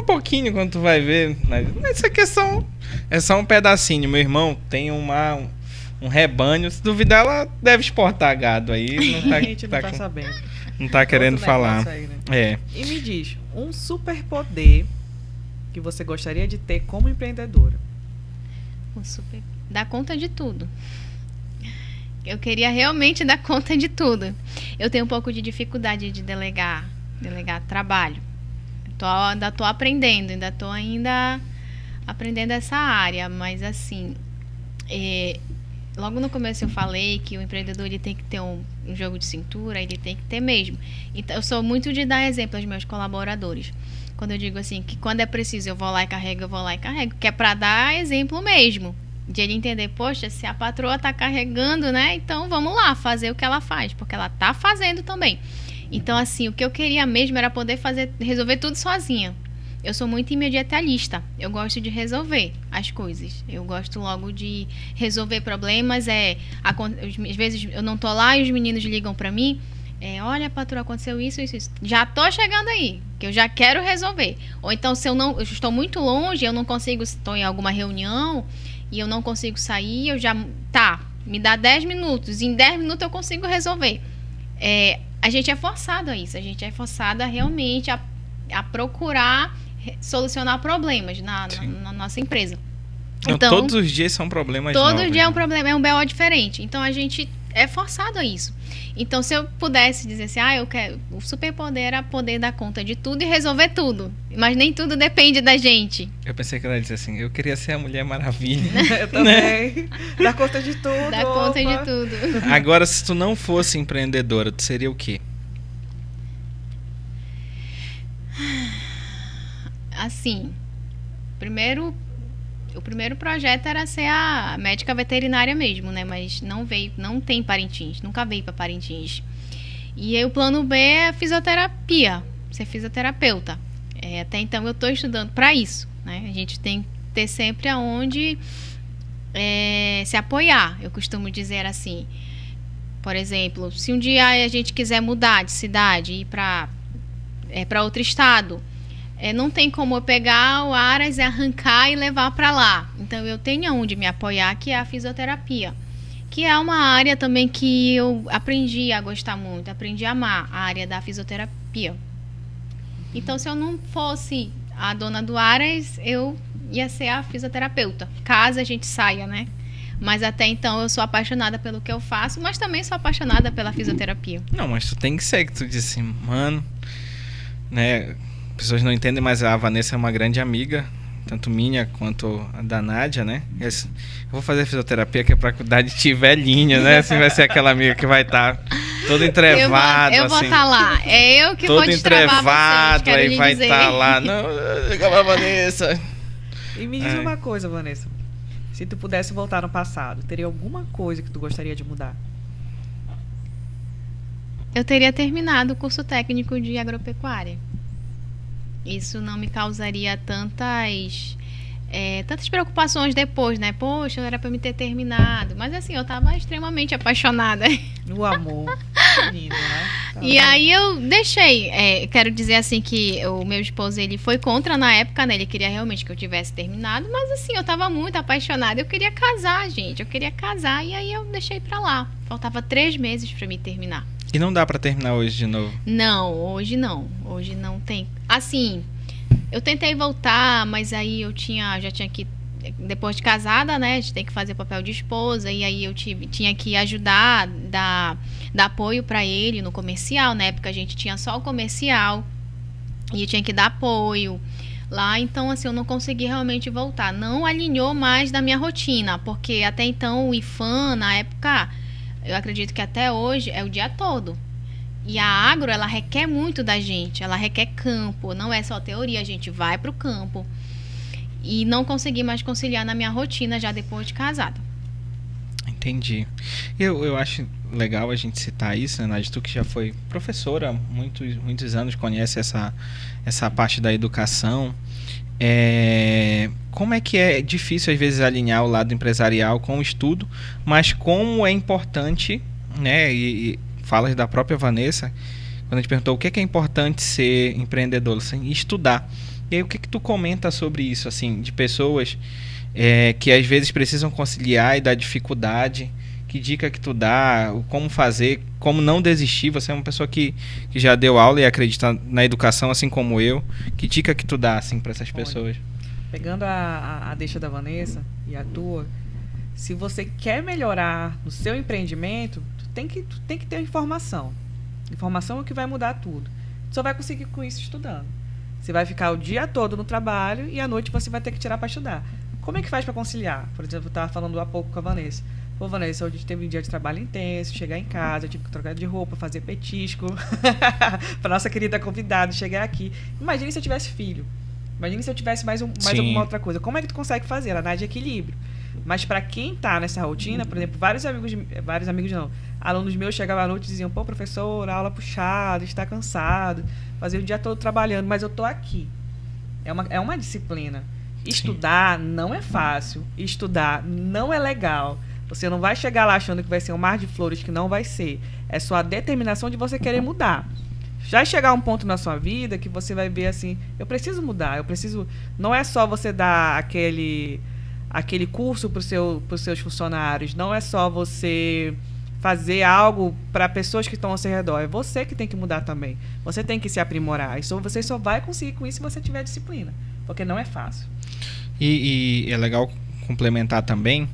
pouquinho quando tu vai ver. Mas isso aqui é só um pedacinho. Meu irmão tem um rebanho. Se duvidar, ela deve exportar gado aí. A gente não tá sabendo. Não tá querendo Outro falar. negócio aí, né? E me diz, um superpoder que você gostaria de ter como empreendedora? Dar conta de tudo. Eu queria realmente dar conta de tudo. Eu tenho um pouco de dificuldade de delegar trabalho. Ainda tô aprendendo, aprendendo essa área, mas assim, logo no começo eu falei que o empreendedor ele tem que ter um jogo de cintura, ele tem que ter mesmo. Então, eu sou muito de dar exemplo aos meus colaboradores. Quando eu digo assim, que quando é preciso eu vou lá e carrego, que é para dar exemplo mesmo. De ele entender, poxa, se a patroa tá carregando, né? Então vamos lá, fazer o que ela faz, porque ela tá fazendo também. Então, assim, o que eu queria mesmo era poder resolver tudo sozinha. eu sou muito imediatalista. Eu gosto de resolver as coisas. Eu gosto logo de resolver problemas. Às vezes eu não tô lá e os meninos ligam para mim. Olha, patroa, aconteceu isso. Já tô chegando aí, que eu já quero resolver. Ou então, se eu estou muito longe, eu não consigo, estou em alguma reunião e eu não consigo sair, me dá 10 minutos. Em 10 minutos eu consigo resolver. A gente é forçado a isso. A gente é forçado a realmente a procurar solucionar problemas na nossa empresa. Então, todos os dias são problemas novos. Todo dia é um problema, é um BO diferente. Então, a gente é forçado a isso. Então, se eu pudesse dizer assim, eu quero... O superpoder era poder dar conta de tudo e resolver tudo. Mas nem tudo depende da gente. Eu pensei que ela ia dizer assim, eu queria ser a Mulher Maravilha. Eu também. Dar conta de tudo. Dar conta de tudo. Agora, se tu não fosse empreendedora, tu seria o quê? Assim, o primeiro projeto era ser a médica veterinária mesmo, né? Mas não tem Parintins, nunca veio para Parintins. E aí o plano B é fisioterapia, ser fisioterapeuta. Até então eu estou estudando para isso, né? A gente tem que ter sempre aonde se apoiar. Eu costumo dizer assim, por exemplo, se um dia a gente quiser mudar de cidade e ir para outro estado, não tem como eu pegar o Aras e arrancar e levar para lá. Então, eu tenho onde me apoiar, que é a fisioterapia. Que é uma área também que eu aprendi a gostar muito, aprendi a amar a área da fisioterapia. Então, se eu não fosse a dona do Aras, eu ia ser a fisioterapeuta. Caso a gente saia, né? Mas até então eu sou apaixonada pelo que eu faço, mas também sou apaixonada pela fisioterapia. Não, mas tu tem que ser, que tu disse assim, mano, né... Pessoas não entendem, mas a Vanessa é uma grande amiga, tanto minha quanto a da Nádia, né? Eu vou fazer fisioterapia que é pra cuidar de ti velhinha, né? Assim vai ser aquela amiga que vai estar toda entrevada. Eu vou estar lá. É eu que vou destravar vocês, aí vai estar lá. Não, calma, Vanessa. E me diz uma coisa, Vanessa. Se tu pudesse voltar no passado, teria alguma coisa que tu gostaria de mudar? Eu teria terminado o curso técnico de agropecuária. Isso não me causaria tantas preocupações depois, né? Poxa, era pra me ter terminado. Mas assim, eu tava extremamente apaixonada. O amor. Lindo, né? E aí eu deixei. Quero dizer assim que o meu esposo, ele foi contra na época, né? Ele queria realmente que eu tivesse terminado. Mas assim, eu tava muito apaixonada. Eu queria casar, gente. Eu queria casar e aí eu deixei pra lá. Faltava 3 meses pra me terminar. E não dá pra terminar hoje de novo? Não, hoje não. Hoje não tem. Assim, eu tentei voltar, mas aí já tinha que... Depois de casada, né? A gente tem que fazer o papel de esposa. E aí eu tinha que ajudar, dar apoio pra ele no comercial. Na época a gente tinha só o comercial. E eu tinha que dar apoio lá. Então, assim, eu não consegui realmente voltar. Não alinhou mais da minha rotina. Porque até então o IFAM, na época... Eu acredito que até hoje é o dia todo. E a agro, ela requer muito da gente. Ela requer campo. Não é só teoria. A gente vai para o campo. E não consegui mais conciliar na minha rotina já depois de casada. Entendi. Eu acho legal a gente citar isso, né, Nádia? Tu que já foi professora há muitos anos, conhece essa parte da educação. Como é que é difícil às vezes alinhar o lado empresarial com o estudo, mas como é importante, né? E falas da própria Vanessa, quando a gente perguntou o que é importante ser empreendedor, assim, estudar. E aí o que tu comenta sobre isso, assim, de pessoas que às vezes precisam conciliar e dar dificuldade? Que dica que tu dá, como fazer, como não desistir? Você é uma pessoa que já deu aula e acredita na educação, assim como eu. Que dica que tu dá, assim, para essas pessoas? Pegando a deixa da Vanessa e a tua, se você quer melhorar no seu empreendimento, tu tem que ter informação. Informação é o que vai mudar tudo. Tu só vai conseguir com isso estudando. Você vai ficar o dia todo no trabalho e à noite você vai ter que tirar para estudar. Como é que faz para conciliar? Por exemplo, eu estava falando há pouco com a Vanessa. Pô, Vanessa, hoje teve um dia de trabalho intenso, chegar em casa, eu tive que trocar de roupa, fazer petisco para nossa querida convidada chegar aqui. Imagine se eu tivesse filho. Imagine se eu tivesse mais alguma outra coisa. Como é que tu consegue fazer? A Nádia é equilíbrio. Mas para quem tá nessa rotina, por exemplo, alunos meus chegavam à noite e diziam, pô, professor, aula puxada, está cansado, fazer o dia todo trabalhando, mas eu tô aqui. É uma disciplina. Estudar não é fácil. Estudar não é legal. Você não vai chegar lá achando que vai ser um mar de flores, que não vai ser. É só a determinação de você querer mudar. Já chegar um ponto na sua vida que você vai ver assim, eu preciso mudar, eu preciso... Não é só você dar aquele curso para os seus funcionários, não é só você fazer algo para pessoas que estão ao seu redor, é você que tem que mudar também. Você tem que se aprimorar. Isso você só vai conseguir com isso se você tiver disciplina, porque não é fácil. E é legal complementar também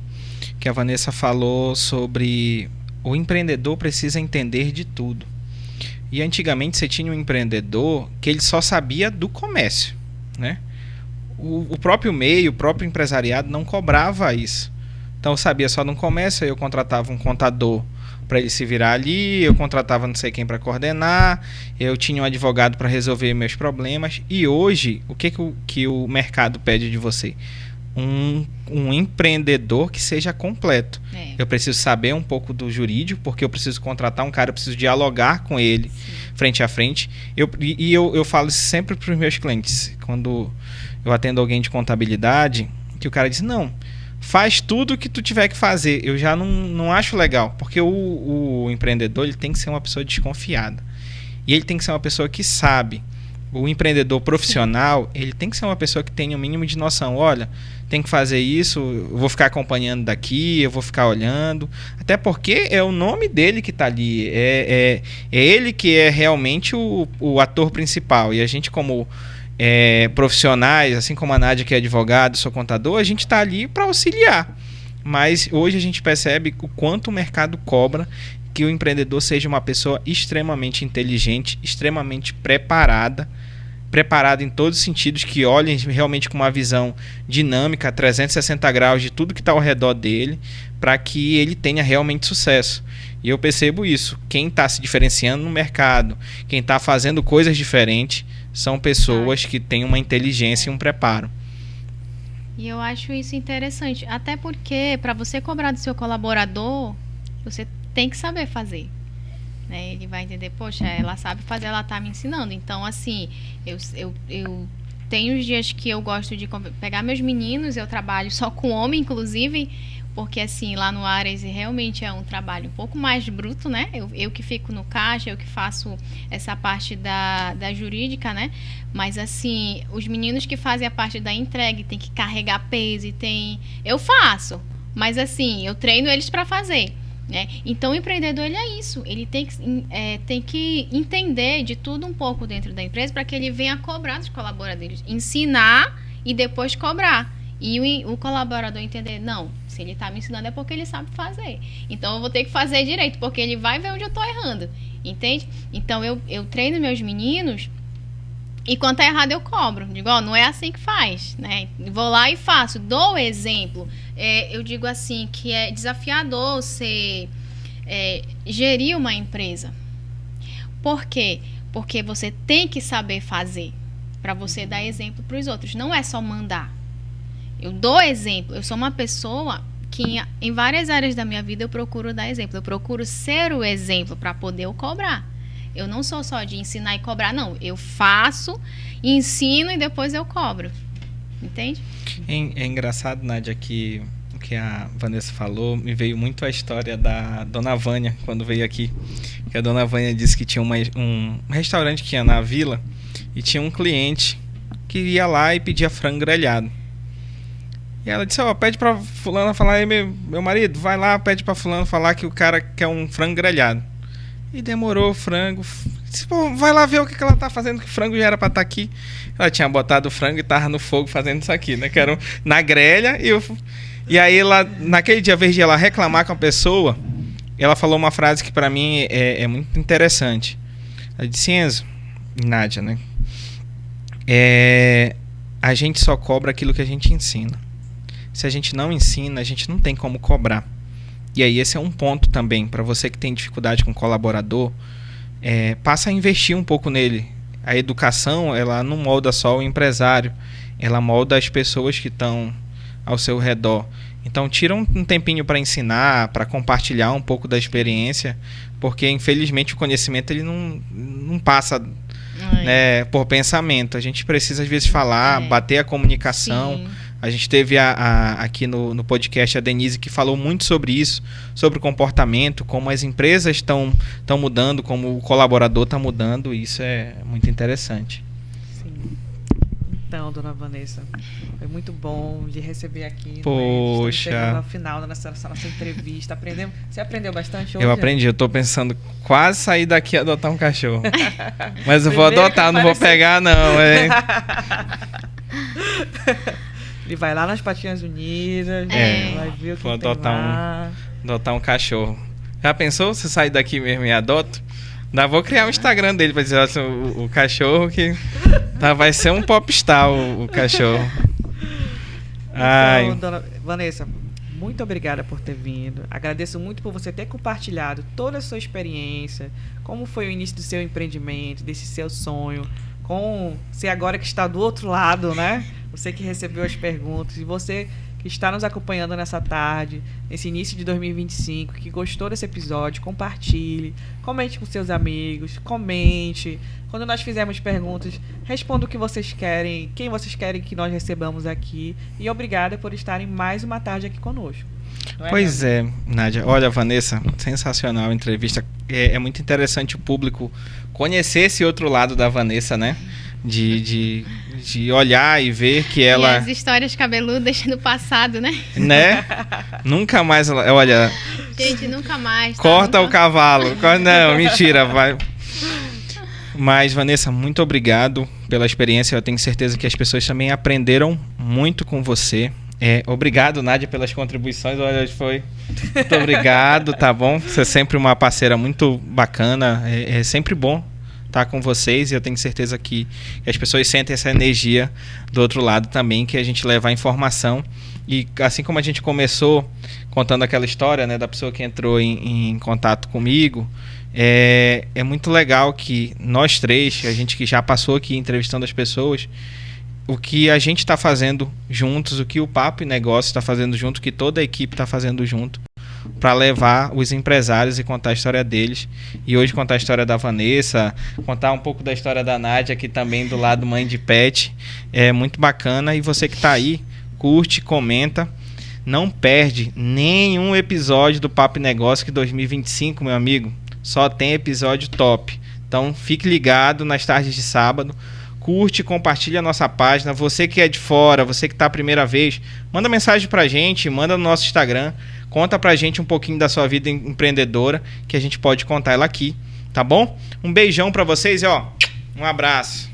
que a Vanessa falou sobre o empreendedor precisa entender de tudo. E antigamente você tinha um empreendedor que ele só sabia do comércio, né? O próprio meio, o próprio empresariado não cobrava isso. Então eu sabia só no comércio, eu contratava um contador para ele se virar ali, eu contratava não sei quem para coordenar, eu tinha um advogado para resolver meus problemas. E hoje, o que o mercado pede de você? Um empreendedor que seja completo. Eu preciso saber um pouco do jurídico, porque eu preciso contratar um cara, eu preciso dialogar com ele frente a frente. Eu falo isso sempre para os meus clientes, quando eu atendo alguém de contabilidade, que o cara diz, não, faz tudo o que tu tiver que fazer. Eu já não acho legal, porque o empreendedor ele tem que ser uma pessoa desconfiada. E ele tem que ser uma pessoa que sabe. O empreendedor profissional, ele tem que ser uma pessoa que tenha o mínimo de noção. Olha, tem que fazer isso, eu vou ficar acompanhando daqui, eu vou ficar olhando. Até porque é o nome dele que está ali. É ele que é realmente o ator principal. E a gente, como profissionais, assim como a Nádia, que é advogado, sou contador, a gente está ali para auxiliar. Mas hoje a gente percebe o quanto o mercado cobra que o empreendedor seja uma pessoa extremamente inteligente, extremamente preparada em todos os sentidos, que olhem realmente com uma visão dinâmica, 360 graus de tudo que está ao redor dele, para que ele tenha realmente sucesso. E eu percebo isso. Quem está se diferenciando no mercado, quem está fazendo coisas diferentes, são pessoas que têm uma inteligência e um preparo. E eu acho isso interessante, até porque para você cobrar do seu colaborador, você tem que saber fazer, né? Ele vai entender, poxa, ela sabe fazer, ela tá me ensinando. Então, assim, eu tenho os dias que eu gosto de pegar meus meninos, eu trabalho só com homem, inclusive, porque, assim, lá no Ares realmente é um trabalho um pouco mais bruto, né? Eu que fico no caixa, eu que faço essa parte da jurídica, né? Mas, assim, os meninos que fazem a parte da entrega, tem que carregar peso, eu faço, mas, assim, eu treino eles para fazer. Então o empreendedor ele é isso, ele tem que entender de tudo um pouco dentro da empresa para que ele venha cobrar dos colaboradores, ensinar e depois cobrar, e o colaborador entender, não, se ele está me ensinando é porque ele sabe fazer, então eu vou ter que fazer direito, porque ele vai ver onde eu estou errando, entende? Então eu treino meus meninos e quando tá errado eu cobro. Digo, não é assim que faz, né? Vou lá e faço. Dou exemplo. Eu digo assim, que é desafiador você gerir uma empresa. Por quê? Porque você tem que saber fazer para você dar exemplo para os outros. Não é só mandar. Eu dou exemplo. Eu sou uma pessoa que em várias áreas da minha vida eu procuro dar exemplo. Eu procuro ser o exemplo para poder eu cobrar. Eu não sou só de ensinar e cobrar, não. Eu faço, ensino e depois eu cobro. Entende? É engraçado, Nádia, que o que a Vanessa falou, me veio muito a história da Dona Vânia, quando veio aqui. Que a Dona Vânia disse que tinha um restaurante que ia na vila e tinha um cliente que ia lá e pedia frango grelhado. E ela disse, pede pra fulano falar, aí meu marido, vai lá, pede pra fulano falar que o cara quer um frango grelhado. E demorou o frango. Disse, vai lá ver o que ela tá fazendo, que o frango já era pra estar aqui. Ela tinha botado o frango e tava no fogo fazendo isso aqui, né? Que era na grelha. E aí, naquele dia, ao invés de ela reclamar com a pessoa, ela falou uma frase que pra mim é muito interessante. Ela disse, Enzo, Nádia, né? A gente só cobra aquilo que a gente ensina. Se a gente não ensina, a gente não tem como cobrar. E aí esse é um ponto também, para você que tem dificuldade com colaborador, passa a investir um pouco nele. A educação, ela não molda só o empresário, ela molda as pessoas que estão ao seu redor. Então tira um tempinho para ensinar, para compartilhar um pouco da experiência, porque infelizmente o conhecimento ele não passa né, por pensamento. A gente precisa, às vezes, falar, bater a comunicação. Sim. A gente teve aqui no podcast a Denise, que falou muito sobre isso, sobre o comportamento, como as empresas estão mudando, como o colaborador está mudando. E isso é muito interessante. Sim. Então, dona Vanessa, foi muito bom de receber aqui. Poxa. Estamos chegando ao final da nossa entrevista. Você aprendeu bastante hoje? Eu aprendi, eu tô pensando quase sair daqui e adotar um cachorro. Mas eu vou Primeiro adotar, que não vou apareceu. pegar não. Ele vai lá nas Patinhas Unidas, vai ver o que Vou tem lá. adotar um cachorro. Já pensou se sair daqui mesmo e adoto? Ainda vou criar um Instagram dele pra dizer assim, o cachorro que vai ser um popstar o cachorro. Então, dona Vanessa, muito obrigada por ter vindo. Agradeço muito por você ter compartilhado toda a sua experiência, como foi o início do seu empreendimento, desse seu sonho, com você agora que está do outro lado, né? Você que recebeu as perguntas e você que está nos acompanhando nessa tarde, nesse início de 2025, que gostou desse episódio, compartilhe, comente com seus amigos, comente. Quando nós fizermos perguntas, responda o que vocês querem, quem vocês querem que nós recebamos aqui. E obrigada por estarem mais uma tarde aqui conosco. Não é, Pois é, Nádia. Olha, Vanessa, sensacional a entrevista. É muito interessante o público conhecer esse outro lado da Vanessa, né? De olhar e ver que ela... E as histórias cabeludas do passado, né? Né? Nunca mais... Olha... Gente, nunca mais. Tá? Corta o cavalo. Não, mentira, vai... Mas, Vanessa, muito obrigado pela experiência. Eu tenho certeza que as pessoas também aprenderam muito com você. Obrigado, Nádia, pelas contribuições. Olha, foi... Muito obrigado, tá bom? Você é sempre uma parceira muito bacana. É sempre bom estar com vocês. E eu tenho certeza que as pessoas sentem essa energia do outro lado também, que a gente leva a informação. E assim como a gente começou contando aquela história, né, da pessoa que entrou em contato comigo, é muito legal que nós três, a gente que já passou aqui entrevistando as pessoas, o que a gente está fazendo juntos, o que o Papo e Negócio está fazendo junto, o que toda a equipe está fazendo junto, para levar os empresários e contar a história deles. E hoje contar a história da Vanessa, contar um pouco da história da Nádia, aqui também do lado mãe de pet, é muito bacana. E você que está aí, curte, comenta, não perde nenhum episódio do Papo e Negócio, que 2025, meu amigo, só tem episódio top. Então fique ligado nas tardes de sábado, curte, compartilha a nossa página. Você que é de fora, você que está a primeira vez, manda mensagem pra gente, manda no nosso Instagram, conta pra gente um pouquinho da sua vida empreendedora, que a gente pode contar ela aqui, tá bom? Um beijão pra vocês e um abraço.